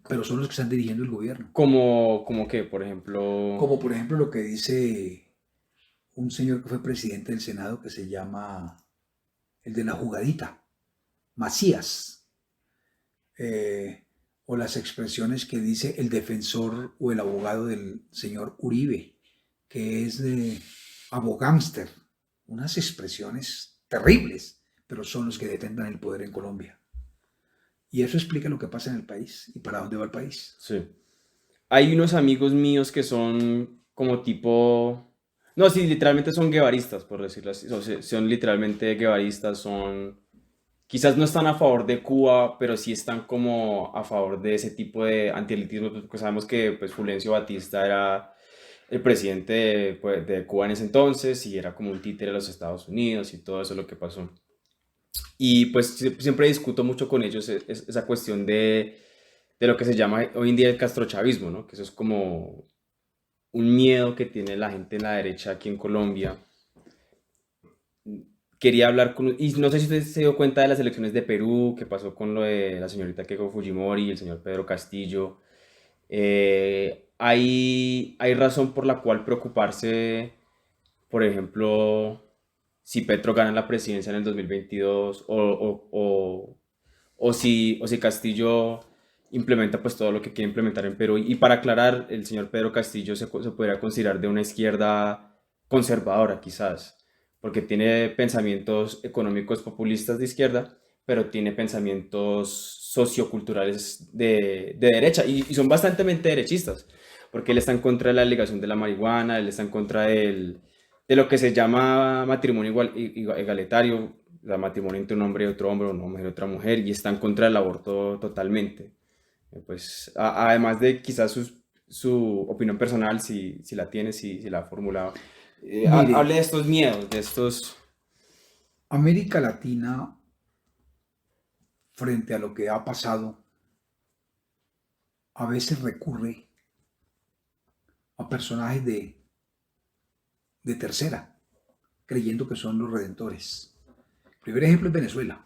pero son los que están dirigiendo el gobierno. ¿Como qué, por ejemplo? Como por ejemplo lo que dice un señor que fue presidente del Senado que se llama el de la jugadita, Macías, o las expresiones que dice el defensor o el abogado del señor Uribe, que es de abogánster, unas expresiones terribles, pero son los que detentan el poder en Colombia. Y eso explica lo que pasa en el país y para dónde va el país. Sí. Hay unos amigos míos que son como tipo... No, sí, literalmente son guevaristas, por decirlo así. O sea, son literalmente guevaristas, son... Quizás no están a favor de Cuba, pero sí están como a favor de ese tipo de antielitismo, porque sabemos que pues, Fulgencio Batista era el presidente de Cuba en ese entonces y era como un títere de los Estados Unidos y todo eso lo que pasó. Y pues siempre discuto mucho con ellos esa cuestión de lo que se llama hoy en día el castrochavismo, ¿no? Que eso es como un miedo que tiene la gente en la derecha aquí en Colombia. Quería hablar con... Y no sé si usted se dio cuenta de las elecciones de Perú, que pasó con lo de la señorita Keiko Fujimori y el señor Pedro Castillo. Hay razón por la cual preocuparse, por ejemplo, si Petro gana la presidencia en el 2022 o si Castillo implementa pues todo lo que quiere implementar en Perú. Y para aclarar, el señor Pedro Castillo se podría considerar de una izquierda conservadora quizás, porque tiene pensamientos económicos populistas de izquierda, pero tiene pensamientos socioculturales de derecha y son bastante derechistas, porque él está en contra de la legalización de la marihuana, él está en contra de lo que se llama matrimonio igualitario, la matrimonio entre un hombre y otro hombre, una mujer y otra mujer, y está en contra del aborto totalmente. Pues además de quizás su opinión personal, si la tiene, si la ha formulado. Mire, Hable de estos miedos, de estos... América Latina, frente a lo que ha pasado, a veces recurre a personajes de tercera, creyendo que son los redentores. El primer ejemplo es Venezuela.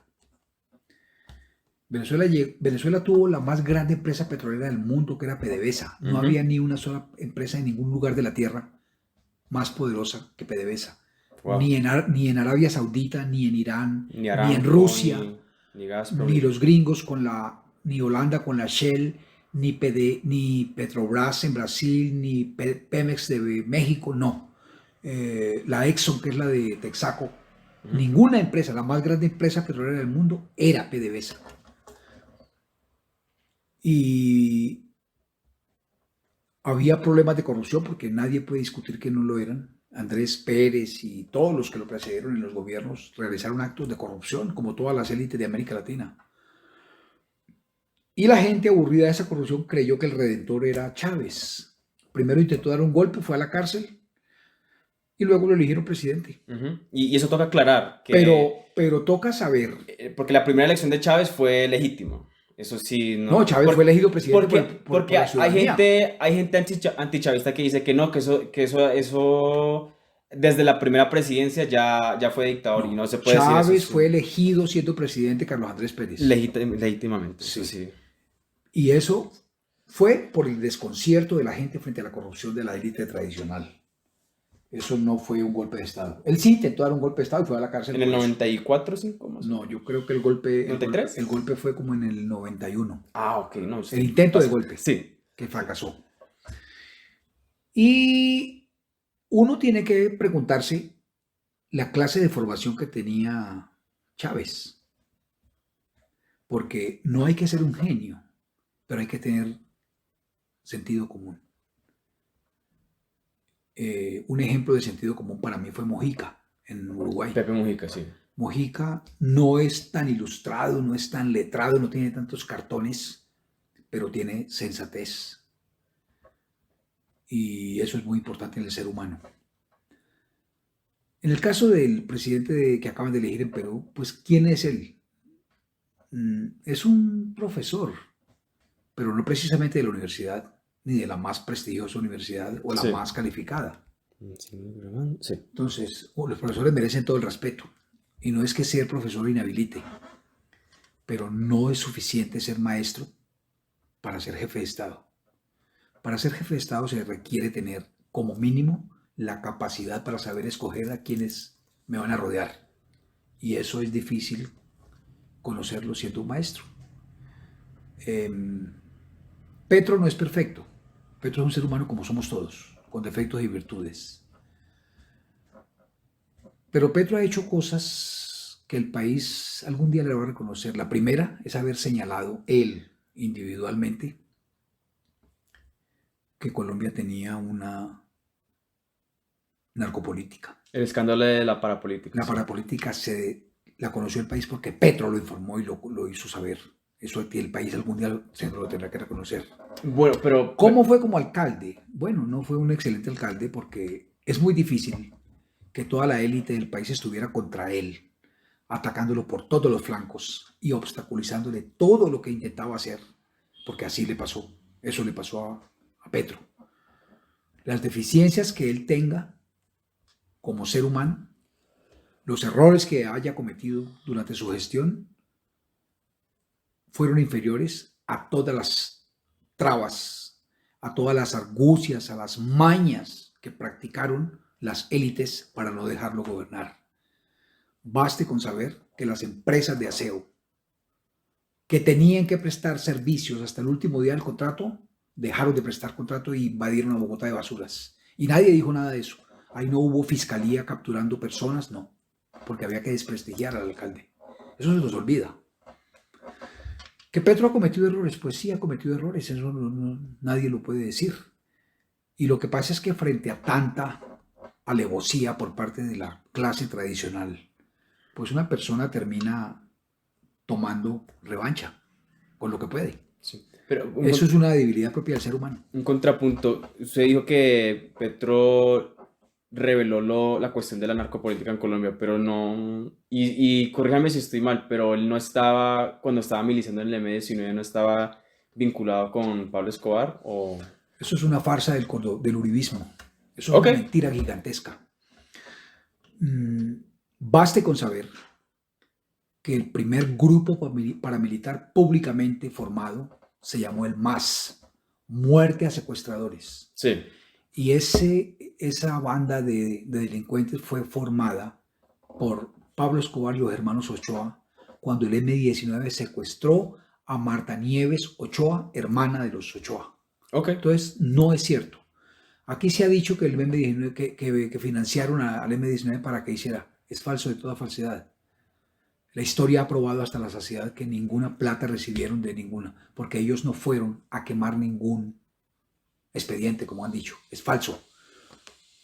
Venezuela tuvo la más grande empresa petrolera del mundo, que era PDVSA. No Ujú. había ni una sola empresa en ningún lugar de la tierra más poderosa que PDVSA. Wow. Ni en Arabia Saudita, ni en Irán, Ni ni en Aramco, Rusia, ni Gazprom, ni los gringos ni Holanda con la Shell, ni Petrobras en Brasil, ni Pemex de México, no. La Exxon, que es la de Texaco, Ujú. ninguna empresa, la más grande empresa petrolera del mundo, era PDVSA. Y había problemas de corrupción porque nadie puede discutir que no lo eran. Andrés Pérez y todos los que lo precedieron en los gobiernos realizaron actos de corrupción, como todas las élites de América Latina. Y la gente aburrida de esa corrupción creyó que el redentor era Chávez. Primero intentó dar un golpe, fue a la cárcel y luego lo eligieron presidente. Ujú. Y eso toca aclarar, Pero toca saber. porque la primera elección de Chávez fue legítima. Eso sí, No, no. Chávez fue elegido presidente Porque por la ciudadanía. hay gente antichavista que dice que no, eso desde la primera presidencia ya fue dictador y No, no se puede decir eso Chávez sí, fue elegido siendo presidente Carlos Andrés Pérez. legítimamente, eso Sí. sí. Y eso fue por el desconcierto de la gente frente a la corrupción de la élite tradicional. Eso no fue un golpe de Estado. Él sí intentó dar un golpe de Estado y fue a la cárcel En el por eso. 94, 5 más o No, menos. yo creo que el ¿93? golpe fue como en el 91. Ah, ok, no. El intento de Bastante. golpe, Sí. que fracasó. Y uno tiene que preguntarse la clase de formación que tenía Chávez. Porque no hay que ser un genio, pero hay que tener sentido común. Un ejemplo de sentido común para mí fue Mojica, en Uruguay. Pepe Mujica, sí. Mojica no es tan ilustrado, no es tan letrado, no tiene tantos cartones, pero tiene sensatez. Y eso es muy importante en el ser humano. En el caso del presidente que acaban de elegir en Perú, pues ¿quién es él? Es un profesor, pero no precisamente de la universidad, ni de la más prestigiosa universidad o la Sí. más calificada. Sí. Entonces, los profesores merecen todo el respeto. Y no es que ser profesor inhabilite, pero no es suficiente ser maestro para ser jefe de Estado. Para ser jefe de Estado se requiere tener como mínimo la capacidad para saber escoger a quienes me van a rodear. Y eso es difícil conocerlo siendo un maestro. Petro no es perfecto. Petro es un ser humano como somos todos, con defectos y virtudes. Pero Petro ha hecho cosas que el país algún día le va a reconocer. La primera es haber señalado él individualmente que Colombia tenía una narcopolítica. El escándalo de la parapolítica, La sí. parapolítica la conoció el país porque Petro lo informó y lo hizo saber. Eso el país algún día se lo tendrá que reconocer. Bueno, pero... ¿Cómo fue como alcalde? Bueno, no fue un excelente alcalde porque es muy difícil que toda la élite del país estuviera contra él, atacándolo por todos los flancos y obstaculizándole todo lo que intentaba hacer, porque así le pasó. Eso le pasó a Petro. Las deficiencias que él tenga como ser humano, los errores que haya cometido durante su gestión, fueron inferiores a todas las trabas, a todas las argucias, a las mañas que practicaron las élites para no dejarlo gobernar. Baste con saber que las empresas de aseo que tenían que prestar servicios hasta el último día del contrato, dejaron de prestar contrato y invadieron a Bogotá de basuras. Y nadie dijo nada de eso. Ahí no hubo fiscalía capturando personas, no, porque había que desprestigiar al alcalde. Eso se nos olvida. ¿Que Petro ha cometido errores? Pues sí, ha cometido errores, eso nadie lo puede decir. Y lo que pasa es que frente a tanta alevosía por parte de la clase tradicional, pues una persona termina tomando revancha con lo que puede. Sí. Pero Eso es una debilidad propia del ser humano. un contrapunto. Usted dijo que Petro reveló la cuestión de la narcopolítica en Colombia, pero no. Y corríjame si estoy mal, pero él no estaba, cuando estaba miliciando en el M-19, no estaba vinculado con Pablo Escobar, o. Eso es una farsa del uribismo. Eso es Ok. una mentira gigantesca. Baste con saber que el primer grupo paramilitar públicamente formado se llamó el MAS, Muerte a Secuestradores. Sí. Y esa banda de delincuentes fue formada por Pablo Escobar y los hermanos Ochoa cuando el M-19 secuestró a Marta Nieves Ochoa, hermana de los Ochoa. Ok. Entonces, no es cierto. Aquí se ha dicho que el M-19, que financiaron al M-19 para que hiciera. Es falso de toda falsedad. La historia ha probado hasta la saciedad que ninguna plata recibieron de ninguna, porque ellos no fueron a quemar ningún expediente, como han dicho. Es falso.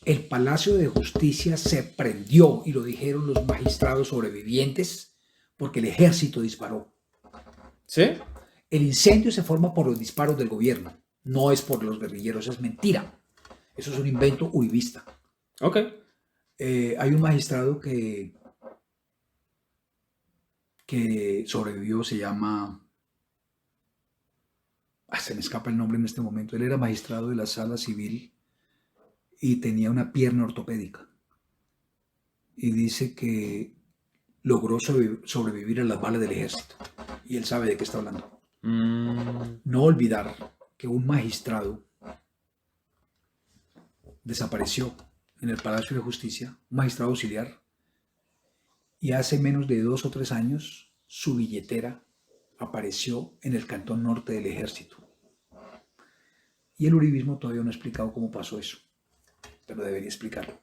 El Palacio de Justicia se prendió, y lo dijeron los magistrados sobrevivientes, porque el ejército disparó. ¿Sí? El incendio se forma por los disparos del gobierno, no es por los guerrilleros, es mentira. Eso es un invento uribista. Ok. Hay un magistrado que sobrevivió, se llama... se me escapa el nombre en este momento. Él era magistrado de la sala civil y tenía una pierna ortopédica. Y dice que logró sobrevivir a las balas del ejército. Y él sabe de qué está hablando. No olvidar que un magistrado desapareció en el Palacio de Justicia, un magistrado auxiliar, y hace menos de 2 o 3 años su billetera apareció en el Cantón Norte del Ejército. Y el uribismo todavía no ha explicado cómo pasó eso, pero debería explicarlo.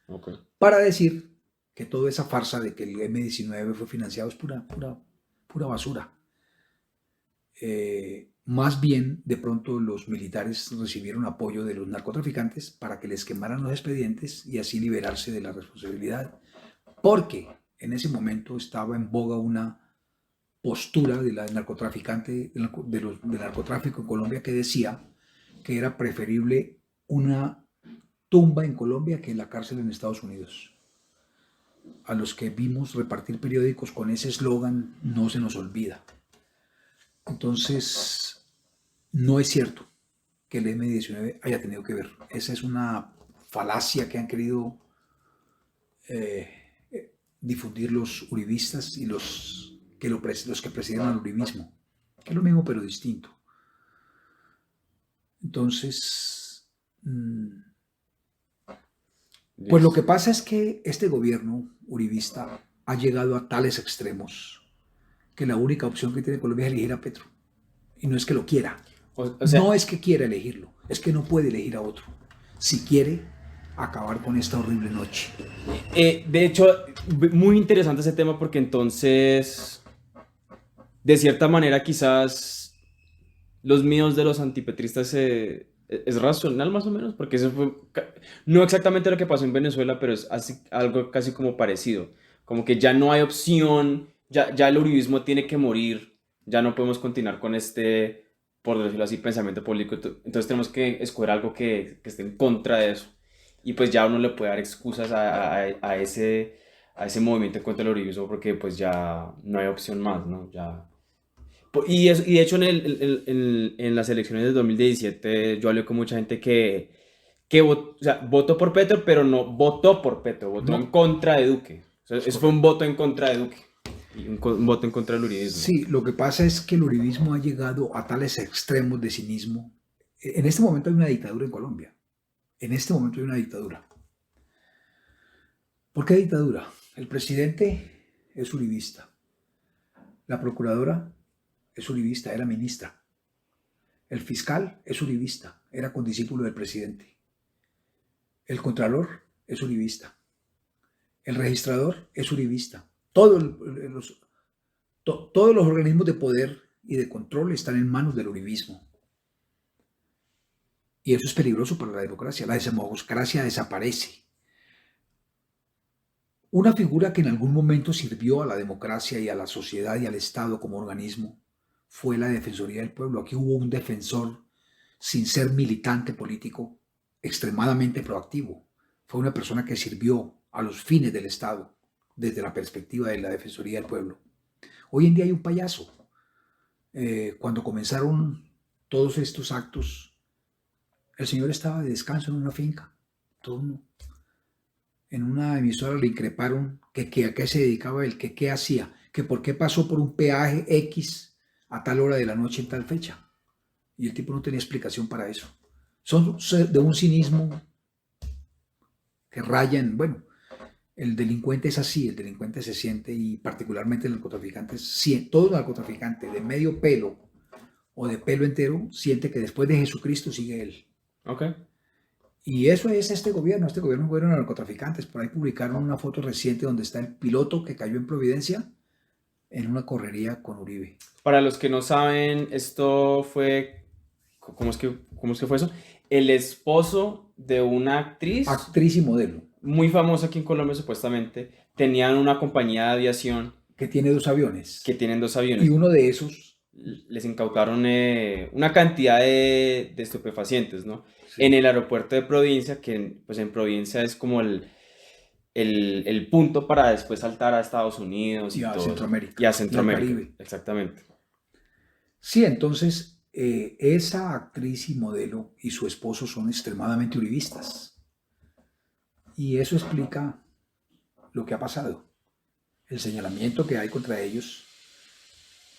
Ok. Para decir que toda esa farsa de que el M-19 fue financiado es pura basura. Más bien, de pronto los militares recibieron apoyo de los narcotraficantes para que les quemaran los expedientes y así liberarse de la responsabilidad, porque en ese momento estaba en boga una postura de la narcotraficante, del narcotráfico en Colombia, que decía que era preferible una tumba en Colombia que la cárcel en Estados Unidos. A los que vimos repartir periódicos con ese eslogan no se nos olvida. Entonces, no es cierto que el M-19 haya tenido que ver. Esa es una falacia que han querido difundir los uribistas y los que presidieron al uribismo, que es lo mismo pero distinto. Entonces, pues lo que pasa es que este gobierno uribista ha llegado a tales extremos que la única opción que tiene Colombia es elegir a Petro. Y no es que lo quiera. O sea, No es que quiera elegirlo, es que no puede elegir a otro. Si quiere acabar con esta horrible noche. de hecho, muy interesante ese tema porque entonces, de cierta manera, quizás los miedos de los antipetristas es racional más o menos, porque eso fue no exactamente lo que pasó en Venezuela, pero es algo casi como parecido. Como que ya no hay opción, ya el uribismo tiene que morir, ya no podemos continuar con este, por decirlo así, pensamiento político. Entonces tenemos que escoger algo que esté en contra de eso. Y pues ya uno le puede dar excusas a ese movimiento en contra del uribismo porque pues ya no hay opción más, ¿no? Ya. Y de hecho en las elecciones de 2017 yo hablé con mucha gente que o sea, votó por Petro, pero no votó por Petro, votó en No, contra de Duque. O sea, eso fue un voto en contra de Duque y un voto en contra del uribismo. sí, lo que pasa es que el uribismo ha llegado a tales extremos de cinismo. En este momento hay una dictadura en Colombia. En este momento hay una dictadura. ¿Por qué dictadura? El presidente es uribista. La procuradora es uribista, era ministra. El fiscal es uribista, era condiscípulo del presidente. El contralor es uribista. El registrador es uribista. Todos los organismos de poder y de control están en manos del uribismo. Y eso es peligroso para la democracia. La democracia desaparece. Una figura que en algún momento sirvió a la democracia y a la sociedad y al Estado como organismo fue la Defensoría del Pueblo. Aquí hubo un defensor, sin ser militante político, extremadamente proactivo. Fue una persona que sirvió a los fines del Estado desde la perspectiva de la Defensoría del Pueblo. Hoy en día hay un payaso. Cuando comenzaron todos estos actos, el señor estaba de descanso en una finca. En una emisora le increparon que a qué se dedicaba él, que qué hacía, que por qué pasó por un peaje X a tal hora de la noche en tal fecha. Y el tipo no tenía explicación para eso. Son de un cinismo que rayan, bueno, el delincuente es así, el delincuente se siente, y particularmente el narcotraficante, todo narcotraficante de medio pelo o de pelo entero siente que después de Jesucristo sigue él. Ok. Y eso es este gobierno es un gobierno de narcotraficantes. Por ahí publicaron una foto reciente donde está el piloto que cayó en Providencia en una correría con Uribe. Para los que no saben, esto fue, cómo es que fue eso? El esposo de una Actriz y modelo, muy famosa aquí en Colombia, supuestamente, tenían una compañía de aviación que tiene 2 aviones. que tienen 2 Y aviones. uno de esos, Les incautaron una cantidad de estupefacientes, ¿no? sí, En el aeropuerto de Providencia, que pues en Providencia es como el punto para después saltar a Estados Unidos y y a todo eso. Centroamérica, Y a y al Centroamérica, Caribe. exactamente. Sí, entonces esa actriz y modelo y su esposo son extremadamente uribistas. Y eso explica lo que ha pasado, el señalamiento que hay contra ellos.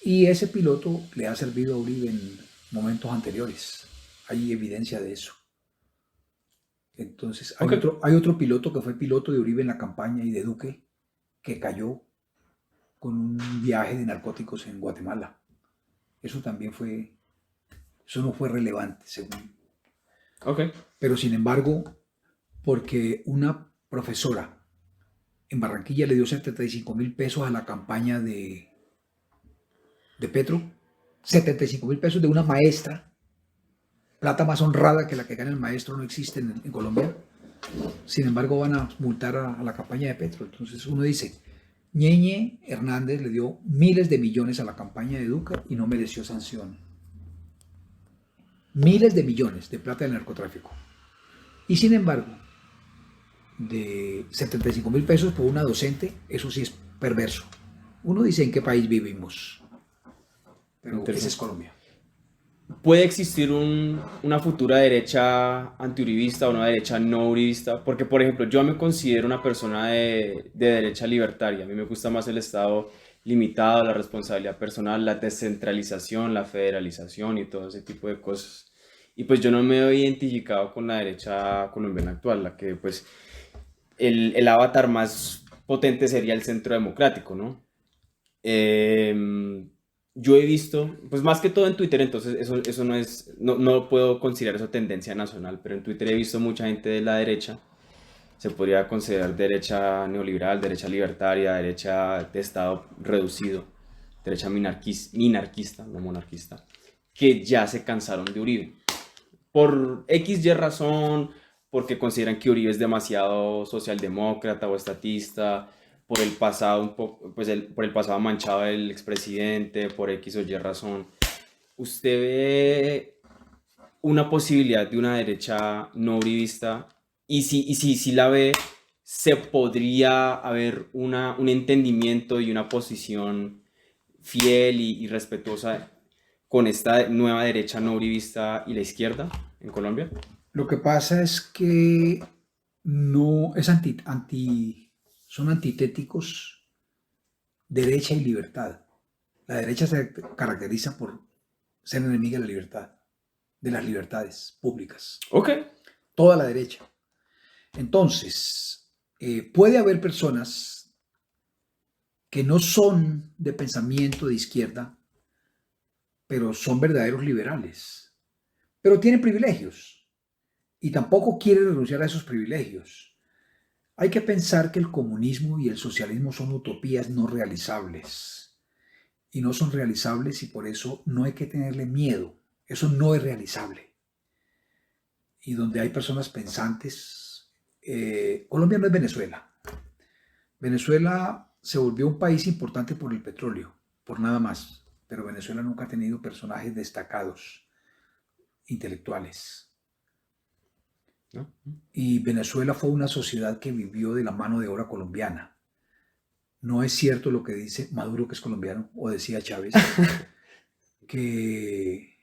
Y ese piloto le ha servido a Uribe en momentos anteriores. Hay evidencia de eso. Entonces, Ok. hay otro piloto que fue piloto de Uribe en la campaña y de Duque, que cayó con un viaje de narcóticos en Guatemala. Eso no fue relevante, según. Ok. Pero sin embargo, porque una profesora en Barranquilla le dio 75.000 pesos a la campaña de Petro, 75.000 pesos de una maestra, plata más honrada que la que gana el maestro no existe en Colombia. Sin embargo, van a multar a la campaña de Petro. Entonces uno dice, Ñeñe Hernández le dio miles de millones a la campaña de Duque y no mereció sanción. Miles de millones de plata del narcotráfico. Y sin embargo, de 75.000 pesos por una docente, eso sí es perverso. Uno dice en qué país vivimos, pero esa es Colombia. ¿Puede existir una futura derecha antiuribista o una derecha no uribista? Porque, por ejemplo, yo me considero una persona de derecha libertaria. A mí me gusta más el Estado limitado, la responsabilidad personal, la descentralización, la federalización y todo ese tipo de cosas. Y pues yo no me he identificado con la derecha colombiana actual, la que pues el avatar más potente sería el centro democrático, ¿no? Yo he visto, pues más que todo en Twitter, entonces eso no es, no puedo considerar eso tendencia nacional, pero en Twitter he visto mucha gente de la derecha, se podría considerar derecha neoliberal, derecha libertaria, derecha de Estado reducido, derecha minarquista, no monarquista, que ya se cansaron de Uribe. Por X y razón, porque consideran que Uribe es demasiado socialdemócrata o estatista, por el pasado un poco, pues por el pasado manchado del expresidente, por X o Y razón. ¿Usted ve una posibilidad de una derecha no uribista? Y si la ve, ¿se podría haber un entendimiento y una posición fiel y respetuosa con esta nueva derecha no uribista y la izquierda en Colombia? Lo que pasa es que no es son antitéticos derecha y libertad. La derecha se caracteriza por ser enemiga de la libertad, de las libertades públicas. Ok. Toda la derecha. Entonces, puede haber personas que no son de pensamiento de izquierda, pero son verdaderos liberales, pero tienen privilegios y tampoco quieren renunciar a esos privilegios. Hay que pensar que el comunismo y el socialismo son utopías no realizables y no son realizables y por eso no hay que tenerle miedo. Eso no es realizable. Y donde hay personas pensantes, Colombia no es Venezuela. Venezuela se volvió un país importante por el petróleo, por nada más. pero Venezuela nunca ha tenido personajes destacados, intelectuales. ¿No? Y Venezuela fue una sociedad que vivió de la mano de obra colombiana. No es cierto lo que dice Maduro, que es colombiano, o decía Chávez, que,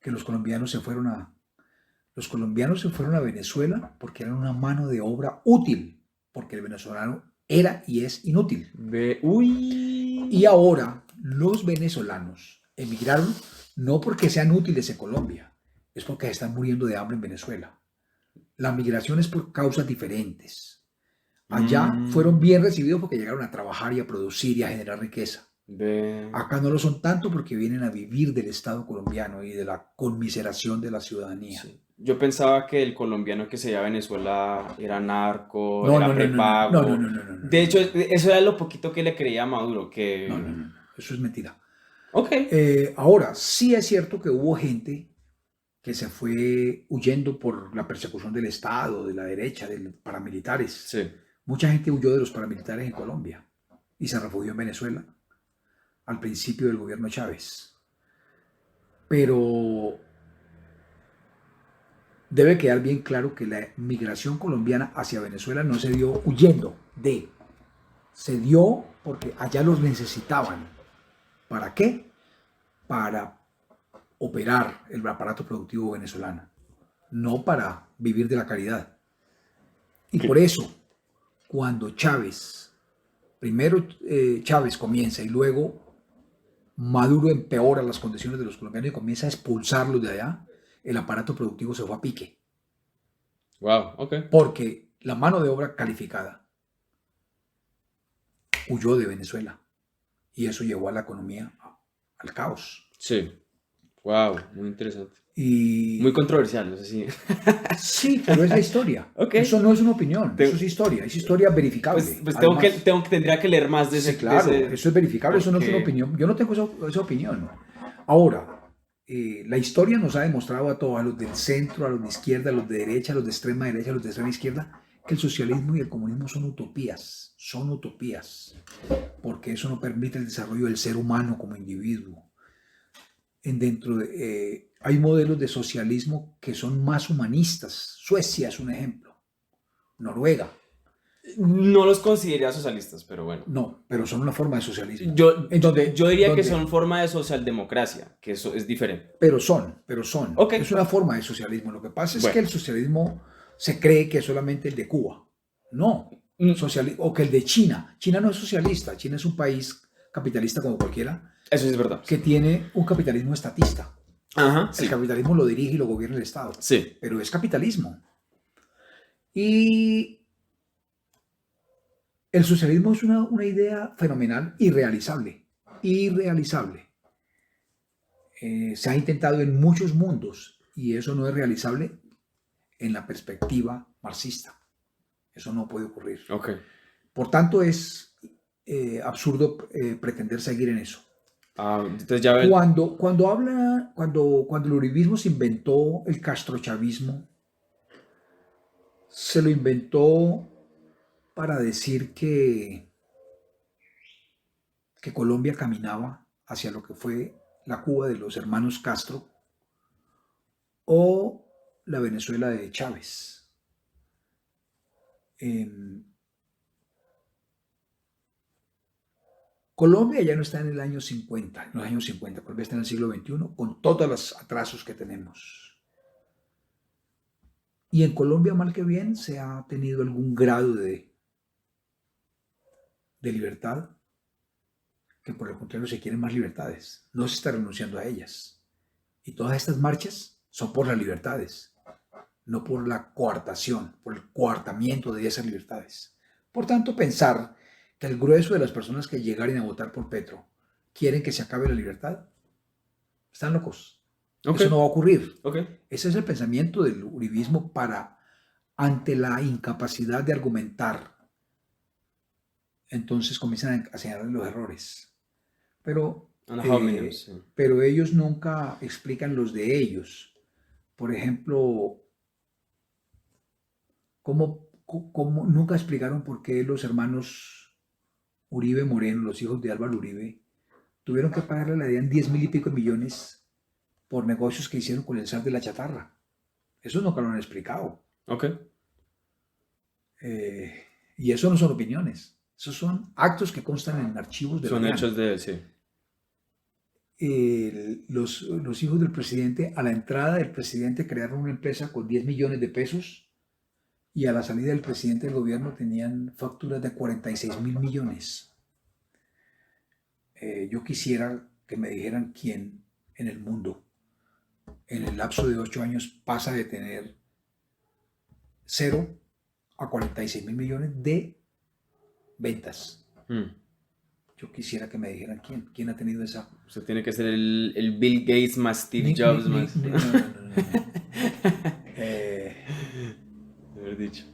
que los colombianos se fueron a Venezuela porque eran una mano de obra útil, porque el venezolano era y es inútil. Uy. Y ahora los venezolanos emigraron no porque sean útiles en Colombia, es porque están muriendo de hambre en Venezuela. La migración es por causas diferentes. Allá fueron bien recibidos porque llegaron a trabajar y a producir y a generar riqueza. Acá no lo son tanto porque vienen a vivir del Estado colombiano y de la conmiseración de la ciudadanía. Sí. Yo pensaba que el colombiano que se iba a Venezuela era narco, No, era no, no, no, no, no, no, prepago. no, no, no, De hecho, no, no, eso era lo poquito que le creía a Maduro, no, no, que... no, no, eso es mentira. Ok. Ahora, sí es cierto que hubo gente que se fue huyendo por la persecución del Estado, de la derecha, de los paramilitares. Sí. Mucha gente huyó de los paramilitares en Colombia y se refugió en Venezuela al principio del gobierno de Chávez. Pero debe quedar bien claro que la migración colombiana hacia Venezuela no se dio huyendo se dio porque allá los necesitaban. ¿Para qué? Para operar el aparato productivo venezolano, no para vivir de la caridad. Y por eso, cuando primero Chávez comienza y luego Maduro empeora las condiciones de los colombianos y comienza a expulsarlos de allá, el aparato productivo se fue a pique. Wow, ok. Porque la mano de obra calificada huyó de Venezuela y eso llevó a la economía al caos. Sí. Wow, muy interesante. Y Muy controversial, no sé si... sí, pero es la historia. Ok. Eso no es una opinión, Te- eso es historia verificable. Pues Además, tendría que leer más de ese... sí, claro, de ese- eso es verificable, eso no es una porque... opinión. Yo no tengo esa opinión. Ahora, la historia nos ha demostrado a todos, a los del centro, a los de izquierda, a los de derecha, a los de extrema derecha, a los de extrema izquierda, que el socialismo y el comunismo son utopías, porque eso no permite el desarrollo del ser humano como individuo. Hay modelos de socialismo que son más humanistas. Suecia es un ejemplo, Noruega. No los consideraría socialistas, pero bueno. No, pero son una forma de socialismo. Yo, En donde, yo diría que donde- son forma de socialdemocracia, que eso es diferente. Pero son. Ok. Es una forma de socialismo. Lo que pasa es Bueno. que el socialismo se cree que es solamente el de Cuba. No. O que el de China. China no es socialista. China es un país capitalista como cualquiera, Eso sí es verdad. que tiene un capitalismo estatista. Ajá, sí. El capitalismo lo dirige y lo gobierna el Estado. Sí. Pero es capitalismo. Y el socialismo es una idea fenomenal, irrealizable. Se ha intentado en muchos mundos y eso no es realizable en la perspectiva marxista. Eso no puede ocurrir. Ok. Por tanto, es absurdo pretender seguir en eso. Entonces ya ven. Cuando el uribismo se inventó el castrochavismo, se lo inventó para decir que Colombia caminaba hacia lo que fue la Cuba de los hermanos Castro o la Venezuela de Chávez. Colombia ya no está en el año 50, en los años 50, Colombia está en el siglo XXI con todos los atrasos que tenemos. Y en Colombia, mal que bien, se ha tenido algún grado de libertad, que por el contrario se quieren más libertades. No se está renunciando a ellas. Y todas estas marchas son por las libertades, no por la coartación, por el coartamiento de esas libertades. Por tanto, pensar que el grueso de las personas que llegaren a votar por Petro quieren que se acabe la libertad, están locos. Okay. Eso no va a ocurrir. Okay. Ese es el pensamiento del uribismo ante la incapacidad de argumentar. Entonces comienzan a señalar los errores. Pero ellos nunca explican los de ellos. Por ejemplo, ¿cómo nunca explicaron por qué los hermanos Uribe Moreno, los hijos de Álvaro Uribe, tuvieron que pagarle a la DIAN 10.000 y pico de millones por negocios que hicieron con el sal de la chatarra. Eso nunca lo han explicado. Ok. Y eso no son opiniones. Esos son actos que constan en archivos de la Son DIAN. hechos de, sí. Los hijos del presidente, a la entrada del presidente crearon una empresa con 10 millones de pesos y a la salida del presidente del gobierno tenían facturas de 46.000 millones. Yo quisiera que me dijeran quién en el mundo, en el lapso de 8 años, pasa de tener 0 a 46.000 millones de ventas. Yo quisiera que me dijeran quién ha tenido esa. O sea, tiene que ser el Bill Gates más Steve Jobs más. No. Haber dicho.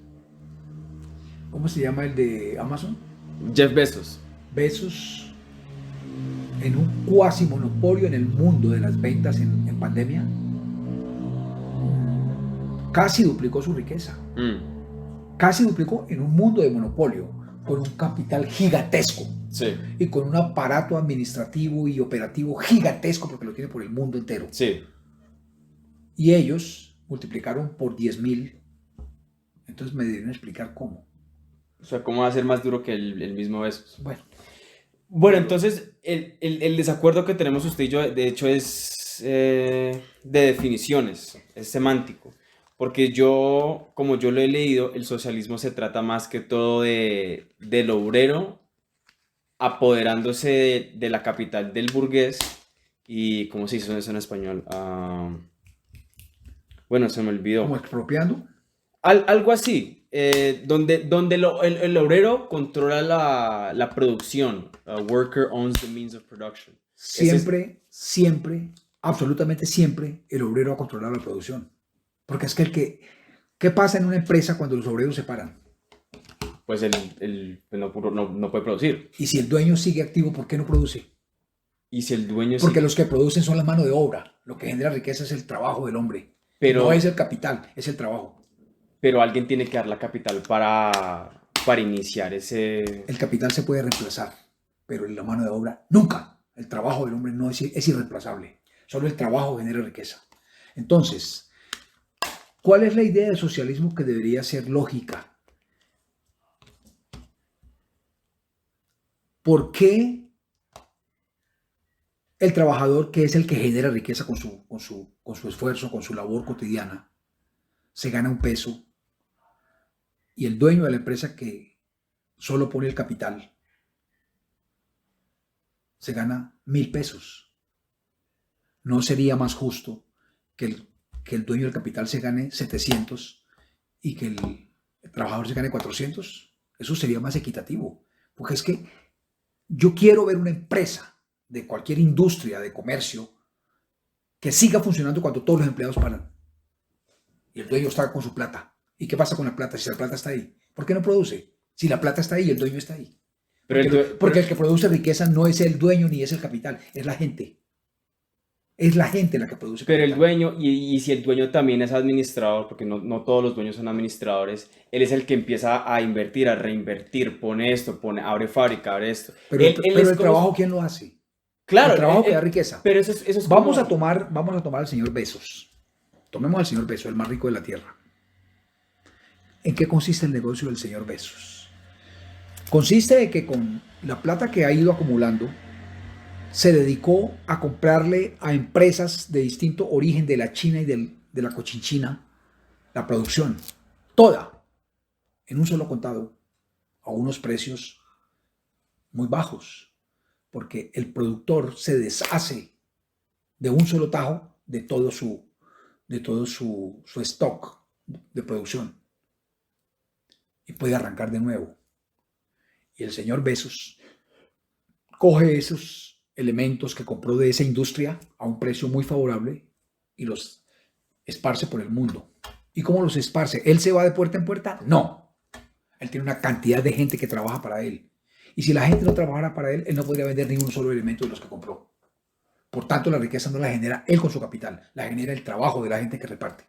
¿Cómo se llama el de Amazon? Jeff Bezos. Bezos, en un cuasi monopolio en el mundo de las ventas en pandemia, casi duplicó su riqueza. Casi duplicó en un mundo de monopolio, con un capital gigantesco. Sí. Y con un aparato administrativo y operativo gigantesco, porque lo tiene por el mundo entero. Sí. Y ellos multiplicaron por 10.000. Entonces me debieron explicar cómo. O sea, ¿cómo va a ser más duro que el mismo Bezos? Bueno, entonces, el desacuerdo que tenemos usted y yo, de hecho, es de definiciones, es semántico. Porque yo, como yo lo he leído, el socialismo se trata más que todo del obrero apoderándose de la capital del burgués y, ¿cómo se dice eso en español? Bueno, se me olvidó. ¿como expropiando? Algo así, donde el obrero controla la producción. A worker owns the means of production. Siempre, absolutamente siempre, el obrero va a controlar la producción. Porque es que ¿qué pasa en una empresa cuando los obreros se paran? Pues no puede producir. Y si el dueño sigue activo, ¿por qué no produce? Y si el dueño Porque los que producen son la mano de obra. Lo que genera riqueza es el trabajo del hombre. No es el capital, es el trabajo. Pero alguien tiene que dar la capital para iniciar ese. El capital se puede reemplazar, pero la mano de obra nunca. El trabajo del hombre no es irreemplazable. Solo el trabajo genera riqueza. Entonces, ¿cuál es la idea del socialismo que debería ser lógica? ¿Por qué el trabajador, que es el que genera riqueza con su esfuerzo, con su labor cotidiana, se gana un peso y el dueño de la empresa, que solo pone el capital, se gana 1.000 pesos? ¿No sería más justo que el dueño del capital se gane 700 y que el trabajador se gane 400? Eso sería más equitativo, porque es que yo quiero ver una empresa de cualquier industria, de comercio, que siga funcionando cuando todos los empleados paran y el dueño está con su plata. ¿Y qué pasa con la plata si la plata está ahí? ¿Por qué no produce? Si la plata está ahí y el dueño está ahí. Porque el que produce riqueza no es el dueño ni es el capital, es la gente. Es la gente la que produce Pero capital. el dueño, y si el dueño también es administrador, porque no todos los dueños son administradores, él es el que empieza a invertir, a reinvertir, pone esto, abre fábrica, abre esto. Pero el trabajo, ¿quién lo hace? Claro, el trabajo que da riqueza. Pero eso es vamos a tomar al señor Bezos. Tomemos al señor Bezos, el más rico de la tierra. ¿En qué consiste el negocio del señor Bezos? Consiste en que con la plata que ha ido acumulando, se dedicó a comprarle a empresas de distinto origen de la China y de la Cochinchina la producción, toda, en un solo contado, a unos precios muy bajos, porque el productor se deshace de un solo tajo de todo su stock de producción y puede arrancar de nuevo. Y el señor Bezos coge esos elementos que compró de esa industria a un precio muy favorable y los esparce por el mundo. ¿Y cómo los esparce? ¿Él se va de puerta en puerta? No. Él tiene una cantidad de gente que trabaja para él. Y si la gente no trabajara para él, él no podría vender ni un solo elemento de los que compró. Por tanto, la riqueza no la genera él con su capital, la genera el trabajo de la gente que reparte.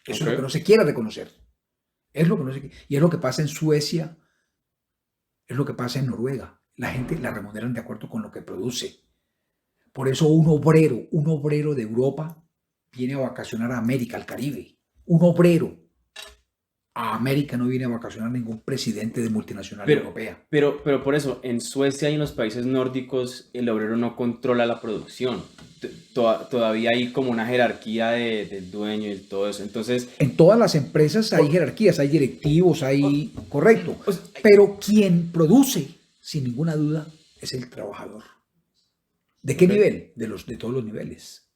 Eso es lo que no se quiere reconocer. Es lo que no se quiere. Y es lo que pasa en Suecia, es lo que pasa en Noruega, la gente la remuneran de acuerdo con lo que produce. Por eso un obrero de Europa viene a vacacionar a América, al Caribe. Un obrero a América no viene a vacacionar ningún presidente de multinacional Pero, europea. pero por eso, en Suecia y en los países nórdicos, el obrero no controla la producción. Todavía hay como una jerarquía del dueño y todo eso. Entonces, En todas las empresas hay por- jerarquías, hay directivos, hay... Correcto. o sea, Pero quien produce, sin ninguna duda, es el trabajador. ¿De qué ok. nivel? De todos los niveles.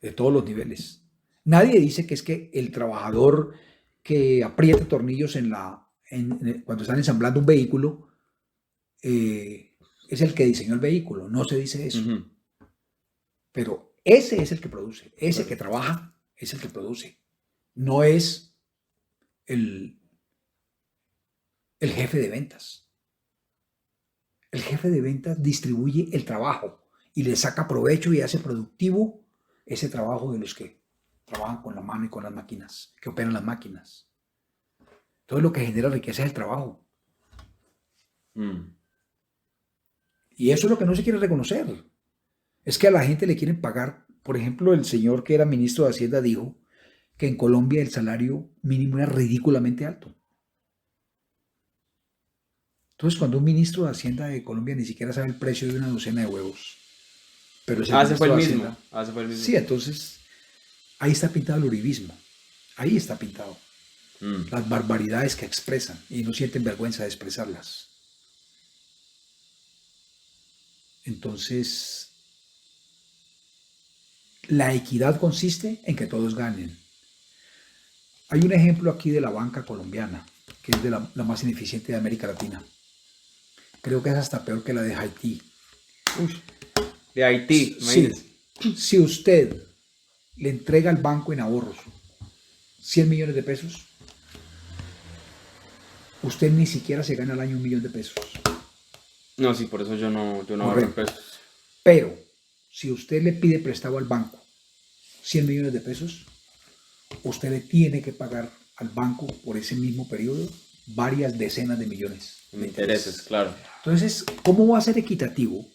De todos los niveles. Nadie dice que es que el trabajador que aprieta tornillos cuando están ensamblando un vehículo es el que diseñó el vehículo. No se dice eso. Ujú, Pero ese es el que produce. Ese claro. que trabaja es el que produce. No es el jefe de ventas. El jefe de ventas distribuye el trabajo y le saca provecho y hace productivo ese trabajo de los que trabajan con la mano y con las máquinas, que operan las máquinas. Todo lo que genera riqueza es el trabajo. Mm. Y eso es lo que no se quiere reconocer. Es que a la gente le quieren pagar. Por ejemplo, el señor que era ministro de Hacienda dijo que en Colombia el salario mínimo era ridículamente alto. Entonces, cuando un ministro de Hacienda de Colombia ni siquiera sabe el precio de una docena de huevos, pero es el Ah, ese fue ministro el de mismo. Hacienda, Ah, ese fue el mismo. sí, entonces ahí está pintado el uribismo. Ahí está pintado. Mm. Las barbaridades que expresan y no sienten vergüenza de expresarlas. Entonces, la equidad consiste en que todos ganen. Hay un ejemplo aquí de la banca colombiana, que es de la más ineficiente de América Latina. Creo que es hasta peor que la de Haití. Uy, de Haití, Sí, imagínense. si usted le entrega al banco en ahorros 100 millones de pesos, usted ni siquiera se gana al año 1 millón de pesos. No, sí, por eso yo no ahorro en Correcto. pesos. Pero si usted le pide prestado al banco 100 millones de pesos, usted le tiene que pagar al banco por ese mismo periodo varias decenas de millones En de intereses, intereses. claro. Entonces, ¿cómo va a ser equitativo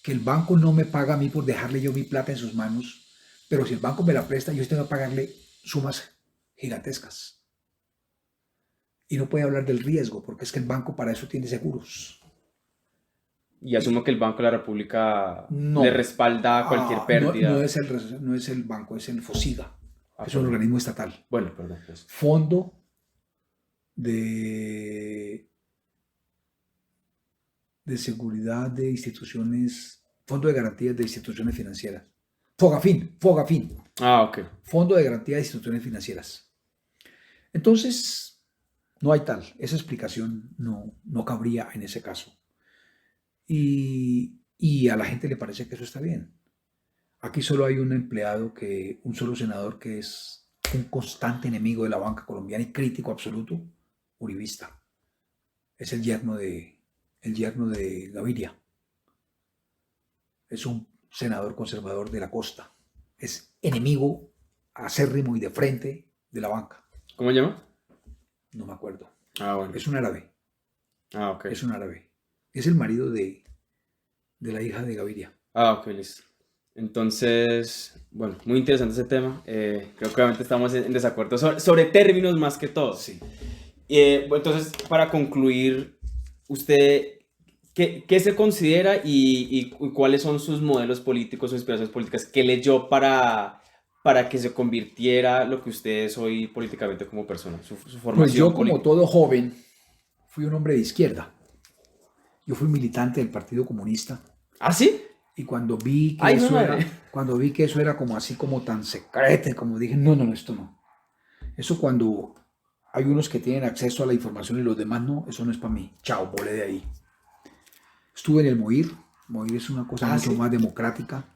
que el banco no me paga a mí por dejarle yo mi plata en sus manos, pero si el banco me la presta, yo tengo que pagarle sumas gigantescas? Y no puede hablar del riesgo, porque es que el banco para eso tiene seguros. Y asumo que el Banco de la República le No, respalda cualquier no pérdida. no es el banco, es el FOSIGA, Ah, que es un perdón. organismo estatal. Bueno, perdón, pues. Fondo de, de Seguridad de Instituciones, Fondo de Garantías de Instituciones Financieras. Fogafín, Ah, ok. Fondo de Garantía de Instituciones Financieras. Entonces, no hay tal, esa explicación no cabría en ese caso. Y a la gente le parece que eso está bien. Aquí solo hay un solo senador que es un constante enemigo de la banca colombiana y crítico absoluto, uribista. Es el yerno de Gaviria. Es un senador conservador de la costa. Es enemigo acérrimo y de frente de la banca. ¿Cómo se llama? No me acuerdo. Ah, bueno. Es un árabe. Ah, ok. Es un árabe. Es el marido de la hija de Gaviria. Ah, ok, listo. Entonces, bueno, muy interesante ese tema. Creo que obviamente estamos en desacuerdo sobre términos más que todo. Sí. Bueno, entonces, para concluir, ¿usted qué se considera y cuáles son sus modelos políticos o inspiraciones políticas que leyó para que se convirtiera lo que usted es hoy políticamente como persona, su Pues formación yo, como política? todo joven, fui un hombre de izquierda. Yo fui militante del Partido Comunista. ¿Ah, sí? Y cuando ¡Ay, mi madre! vi que eso era como así, como tan secreto, como dije, no, esto no. Eso cuando hay unos que tienen acceso a la información y los demás no, eso no es para mí. Chao, volé de ahí. Estuve en el MOIR. MOIR es una cosa ¿Ah, mucho sí? más democrática,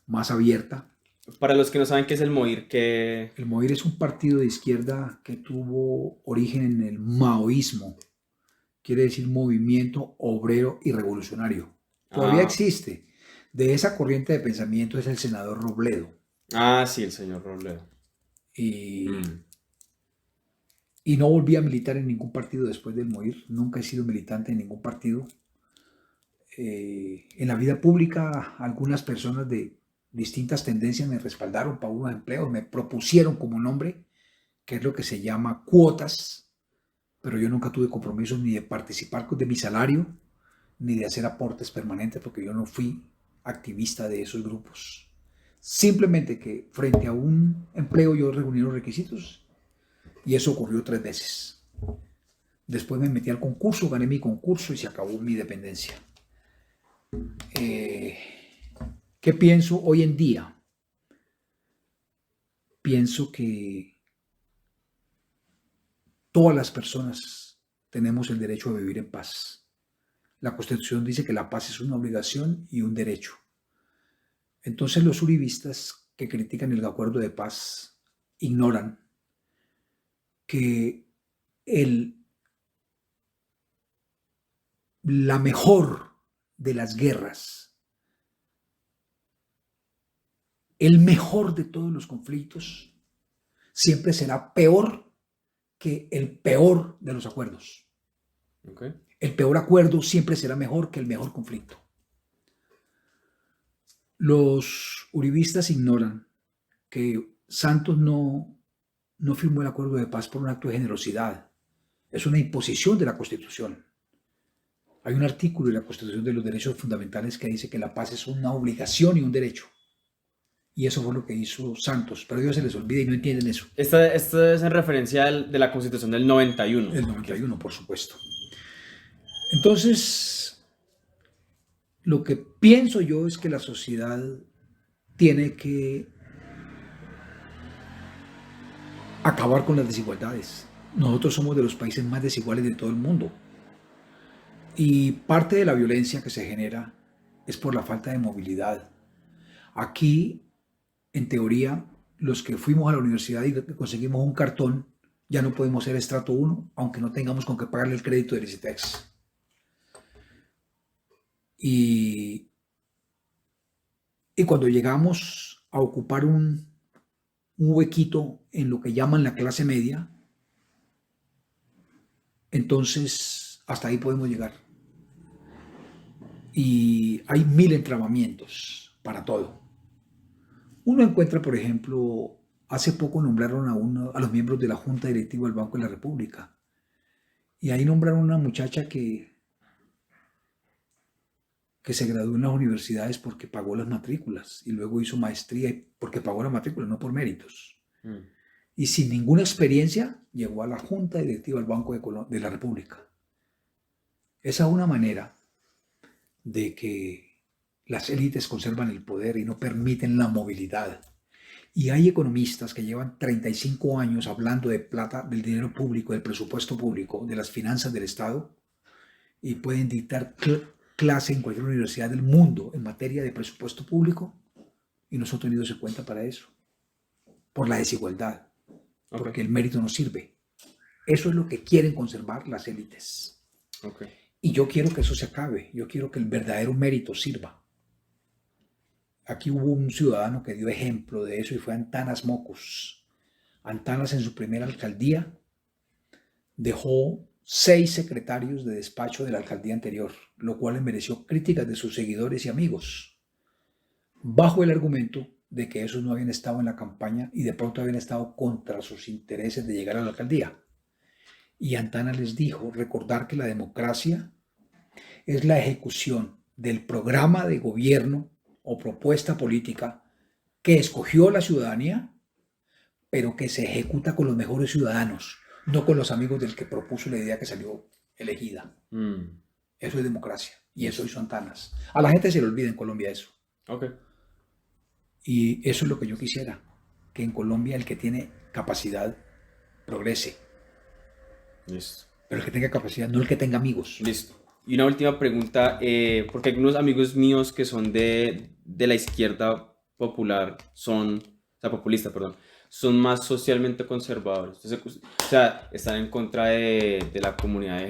más abierta. Para los que no saben qué es el MOIR, que... El MOIR es un partido de izquierda que tuvo origen en el maoísmo, quiere decir movimiento obrero y revolucionario. Todavía Ah, existe. De esa corriente de pensamiento es el senador Robledo. ah, sí, el señor Robledo. Y, Mm. Y no volví a militar en ningún partido después del morir. Nunca he sido militante en ningún partido. En la vida pública, algunas personas de distintas tendencias me respaldaron para unos empleos, me propusieron como nombre, que es lo que se llama cuotas, pero yo nunca tuve compromisos ni de participar de mi salario, ni de hacer aportes permanentes, porque yo no fui activista de esos grupos. Simplemente que frente a un empleo yo reuní los requisitos y eso ocurrió 3 veces. Después me metí al concurso, gané mi concurso y se acabó mi dependencia. ¿Qué pienso hoy en día? Pienso que todas las personas tenemos el derecho a vivir en paz. La Constitución dice que la paz es una obligación y un derecho. Entonces los uribistas que critican el acuerdo de paz ignoran que la mejor de las guerras, el mejor de todos los conflictos, siempre será peor que el peor de los acuerdos. Okay. El peor acuerdo siempre será mejor que el mejor conflicto. Los uribistas ignoran que Santos no firmó el acuerdo de paz por un acto de generosidad. Es una imposición de la Constitución. Hay un artículo de la Constitución de los Derechos Fundamentales que dice que la paz es una obligación y un derecho. Y eso fue lo que hizo Santos, pero a ellos se les olvida y no entienden eso. Esto es en referencia de la Constitución del 91. El 91, por supuesto. Entonces, lo que pienso yo es que la sociedad tiene que acabar con las desigualdades. Nosotros somos de los países más desiguales de todo el mundo. Y parte de la violencia que se genera es por la falta de movilidad. Aquí, en teoría, los que fuimos a la universidad y conseguimos un cartón, ya no podemos ser estrato 1, aunque no tengamos con qué pagarle el crédito del ICETEX. Y cuando llegamos a ocupar un huequito en lo que llaman la clase media, entonces hasta ahí podemos llegar. Y hay 1000 entramamientos para todo. Uno encuentra, por ejemplo, hace poco nombraron a los miembros de la Junta Directiva del Banco de la República. Y ahí nombraron a una muchacha que se graduó en las universidades porque pagó las matrículas y luego hizo maestría porque pagó la matrícula, no por méritos. Y sin ninguna experiencia llegó a la Junta Directiva del Banco de la República. Esa es una manera de que las élites conservan el poder y no permiten la movilidad. Y hay economistas que llevan 35 años hablando de plata, del dinero público, del presupuesto público, de las finanzas del Estado y pueden dictar clase en cualquier universidad del mundo en materia de presupuesto público y no son tenidos en cuenta para eso, por la desigualdad, porque el mérito no sirve. Eso es lo que quieren conservar las élites. Y yo quiero que eso se acabe, yo quiero que el verdadero mérito sirva. Aquí hubo un ciudadano que dio ejemplo de eso y fue Antanas Mockus. Antanas en su primera alcaldía dejó 6 secretarios de despacho de la alcaldía anterior, lo cual le mereció críticas de sus seguidores y amigos, bajo el argumento de que esos no habían estado en la campaña y de pronto habían estado contra sus intereses de llegar a la alcaldía. Y Antanas les dijo recordar que la democracia es la ejecución del programa de gobierno o propuesta política que escogió la ciudadanía, pero que se ejecuta con los mejores ciudadanos, no con los amigos del que propuso la idea que salió elegida. Eso es democracia. Y eso hizo Antanas. A la gente se le olvida en Colombia eso. Y eso es lo que yo quisiera. Que en Colombia el que tiene capacidad progrese. Listo. Pero el que tenga capacidad, no el que tenga amigos. Listo. Y una última pregunta, porque algunos amigos míos que son de la izquierda popular populista, perdón, son más socialmente conservadores. Entonces, o sea, están en contra de la comunidad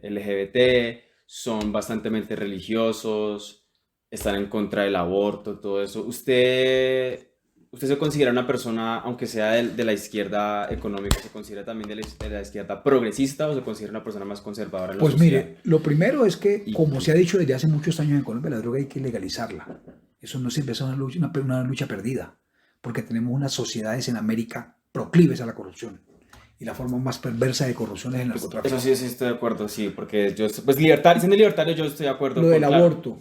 LGBT, son bastante religiosos, están en contra del aborto, todo eso. ¿Usted ¿Usted se considera una persona, aunque sea de la izquierda económica, se considera también de la izquierda progresista o se considera una persona más conservadora en la Pues sociedad? mire, lo primero es que, Y, como se ha dicho desde hace muchos años en Colombia, la droga hay que legalizarla. Eso no sirve, es una lucha perdida, porque tenemos unas sociedades en América proclives a la corrupción. Y la forma más perversa de corrupción es el pues, narcotráfico. eso sí, sí estoy de acuerdo, sí, porque yo, pues libertario, siendo libertario yo estoy de acuerdo Lo con, del claro, aborto.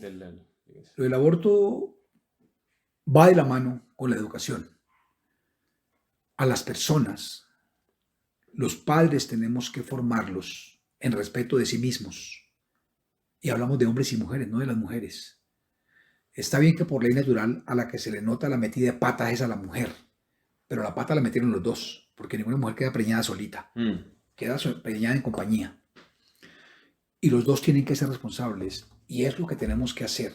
Lo del aborto va de la mano con la educación. A las personas, los padres tenemos que formarlos en respeto de sí mismos. Y hablamos de hombres y mujeres, no de las mujeres. Está bien que por ley natural a la que se le nota la metida de patas es a la mujer, pero la pata la metieron los dos, porque ninguna mujer queda preñada solita, queda preñada en compañía. Y los dos tienen que ser responsables, y es lo que tenemos que hacer.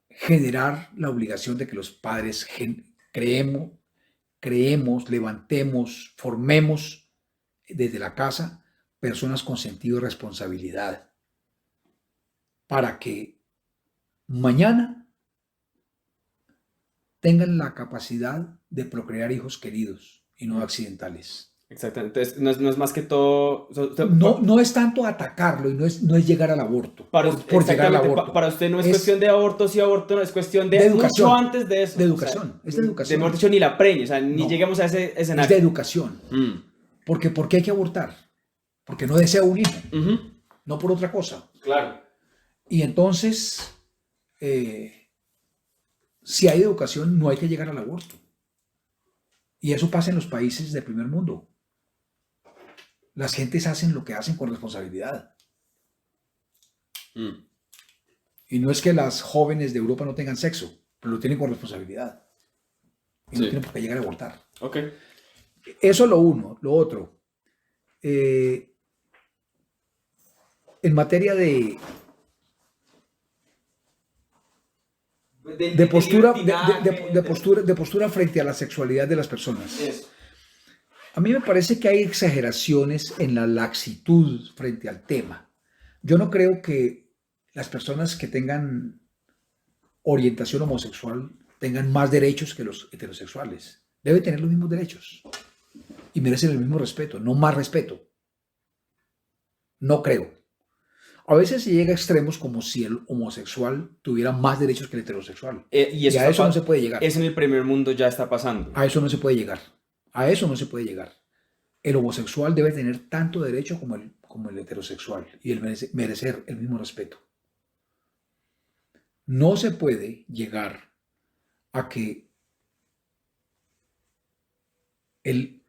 Generar la obligación de que los padres creemos, levantemos, formemos desde la casa personas con sentido de responsabilidad, para que mañana tengan la capacidad de procrear hijos queridos y no accidentales. Exactamente, entonces no es más que todo... No es tanto atacarlo y no es llegar al aborto, por llegar al aborto. Para usted no es cuestión de aborto, sí aborto, no es cuestión de educación, mucho antes de eso. de educación, es de educación. De dicho, ni la preñe, o sea, ni No, lleguemos a ese escenario. es de educación. Porque ¿por qué hay que abortar? Porque no desea un hijo, no por otra cosa. Claro. Y entonces, si hay educación, no hay que llegar al aborto. Y eso pasa en los países del primer mundo. Las gentes hacen lo que hacen con responsabilidad. Y no es que las jóvenes de Europa no tengan sexo, pero lo tienen con responsabilidad. Y no tienen por qué llegar a abortar. Ok. Eso es lo uno. Lo otro, en materia de postura frente a la sexualidad de las personas. Eso. A mí me parece que hay exageraciones en la laxitud frente al tema. Yo no creo que las personas que tengan orientación homosexual tengan más derechos que los heterosexuales. Deben tener los mismos derechos y merecen el mismo respeto, no más respeto. No creo. A veces se llega a extremos como si el homosexual tuviera más derechos que el heterosexual. Y a eso no se puede llegar. Eso en el primer mundo ya está pasando. A eso no se puede llegar. A eso no se puede llegar. El homosexual debe tener tanto derecho como el heterosexual y merecer el mismo respeto. No se puede llegar a que el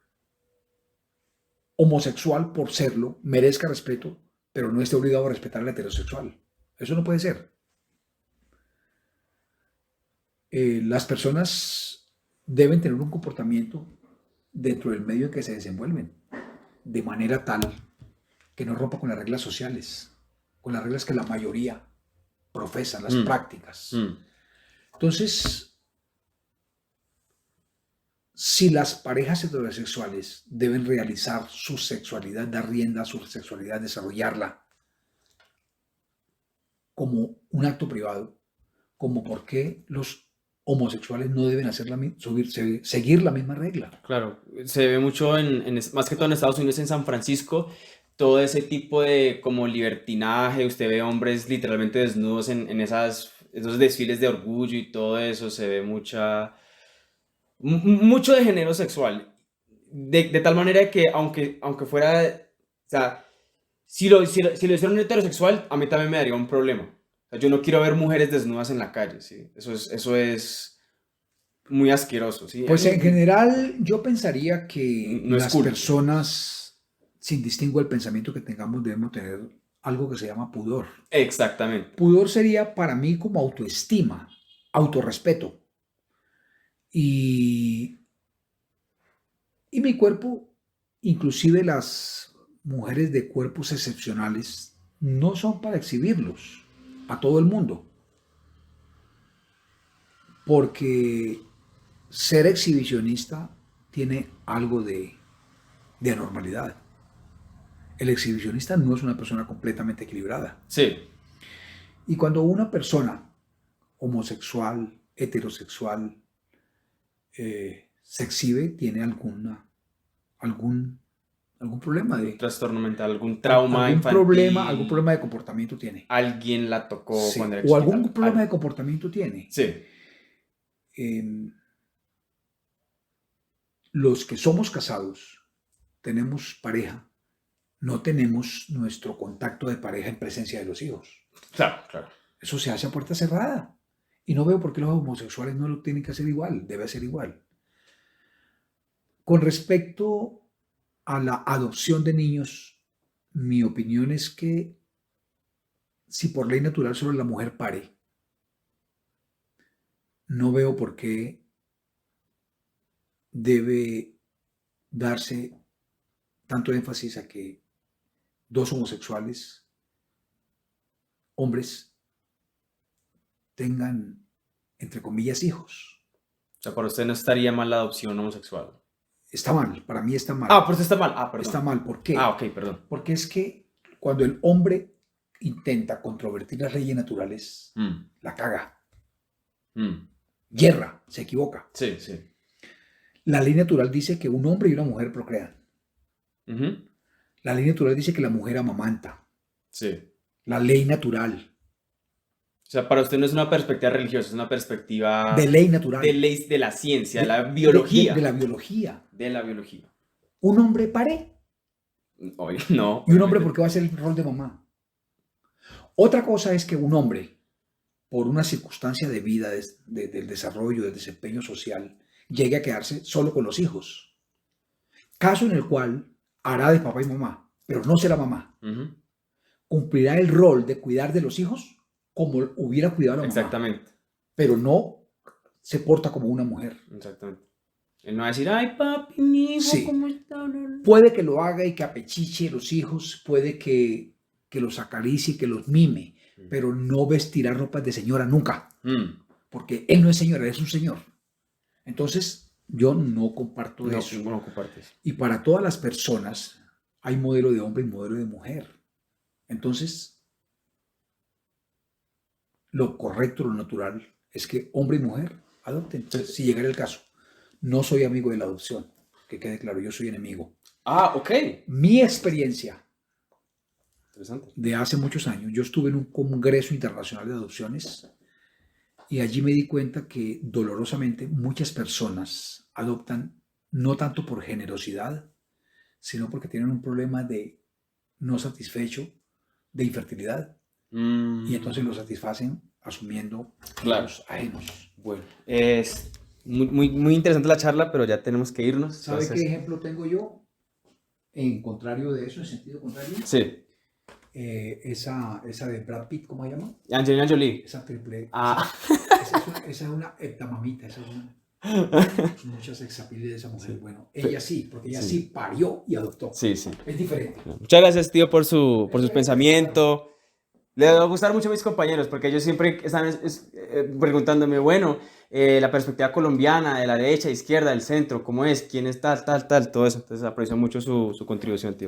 homosexual, por serlo, merezca respeto, pero no esté obligado a respetar al heterosexual. Eso no puede ser. Las personas deben tener un comportamiento dentro del medio en que se desenvuelven, de manera tal que no rompa con las reglas sociales, con las reglas que la mayoría profesan, las prácticas. Entonces, si las parejas heterosexuales deben realizar su sexualidad, dar rienda a su sexualidad, desarrollarla como un acto privado, como por qué los homosexuales no deben seguir la misma regla. Claro, se ve mucho más que todo en Estados Unidos, en San Francisco, todo ese tipo de como libertinaje. Usted ve hombres literalmente desnudos en esos desfiles de orgullo y todo eso. Se ve mucho de género sexual. De tal manera que aunque fuera, o sea, si lo hicieran un heterosexual, a mí también me daría un problema. O sea, yo no quiero ver mujeres desnudas en la calle, ¿sí? Eso es muy asqueroso, ¿sí? Pues en general yo pensaría que No es las cool. personas, sin distingo del pensamiento que tengamos, debemos tener algo que se llama pudor. Exactamente. Pudor sería para mí como autoestima, autorrespeto. Y mi cuerpo, inclusive las mujeres de cuerpos excepcionales, no son para exhibirlos a todo el mundo. Porque ser exhibicionista tiene algo de anormalidad. El exhibicionista no es una persona completamente equilibrada. Sí. Y cuando una persona homosexual heterosexual se exhibe tiene algún problema Un trastorno mental, algún trauma algún infantil. problema de comportamiento tiene. Alguien la tocó Sí, cuando era o chiquita. algún problema de comportamiento tiene. Sí. Los que somos casados, tenemos pareja, no tenemos nuestro contacto de pareja en presencia de los hijos. Claro, claro. Eso se hace a puerta cerrada. Y no veo por qué los homosexuales no lo tienen que hacer igual, debe ser igual. Con respecto a la adopción de niños, mi opinión es que si por ley natural solo la mujer pare, no veo por qué debe darse tanto énfasis a que dos homosexuales, hombres, tengan, entre comillas, hijos. O sea, para usted no estaría mal la adopción homosexual. Está mal, para mí está mal. Ah, por usted está mal. Ah, perdón. Está mal, ¿por qué? Ah, ok, perdón. Porque es que cuando el hombre intenta controvertir las leyes naturales, la caga, yerra, se equivoca. Sí, sí. La ley natural dice que un hombre y una mujer procrean. La ley natural dice que la mujer amamanta. Sí. La ley natural. O sea, para usted no es una perspectiva religiosa, es una perspectiva de ley natural. de ley de la ciencia, de la biología. De la biología. De la biología. Un hombre pare. Oye, no. Y un hombre, ¿por qué va a hacer el rol de mamá? Otra cosa es que un hombre, por una circunstancia de vida, del desarrollo, del desempeño social, llegue a quedarse solo con los hijos. Caso en el cual hará de papá y mamá, pero no será mamá. Cumplirá el rol de cuidar de los hijos como hubiera cuidado a la mamá. Exactamente. Pero no se porta como una mujer. Exactamente. Él no va a decir, ay papi, mi hijo, Sí. ¿cómo está? Puede que lo haga y que apechiche los hijos, puede que los acaricie, que los mime, pero no vestirá ropas de señora nunca. Porque él no es señora, él es un señor. Entonces, yo no comparto eso. No compartes. Y para todas las personas hay modelo de hombre y modelo de mujer. Entonces, lo correcto, lo natural, es que hombre y mujer adopten, Sí. si llegara el caso. No soy amigo de la adopción, que quede claro, yo soy enemigo. Ah, ok. Mi experiencia Interesante. de hace muchos años, yo estuve en un congreso internacional de adopciones y allí me di cuenta que dolorosamente muchas personas adoptan no tanto por generosidad, sino porque tienen un problema de no satisfecho, de infertilidad, y entonces lo satisfacen asumiendo hijos ajenos. Bueno, es muy interesante la charla, pero ya tenemos que irnos. ¿Sabe entonces... qué ejemplo tengo yo? En contrario de eso, en sentido contrario. Sí. Esa de Brad Pitt, ¿cómo se llama? Angelina Jolie. Esa triple. Ah. Esa es una heptamamita, esa es una. Muchas sexapilides de esa mujer. Sí. Bueno, ella sí, porque ella sí parió y adoptó. Sí, sí. Es diferente. Muchas gracias, tío, por sus pensamientos. Le va a gustar mucho a mis compañeros, porque ellos siempre están preguntándome, bueno, la perspectiva colombiana, de la derecha, izquierda, del centro, ¿cómo es? ¿Quién es tal, todo eso? Entonces aprecio mucho su contribución, tío.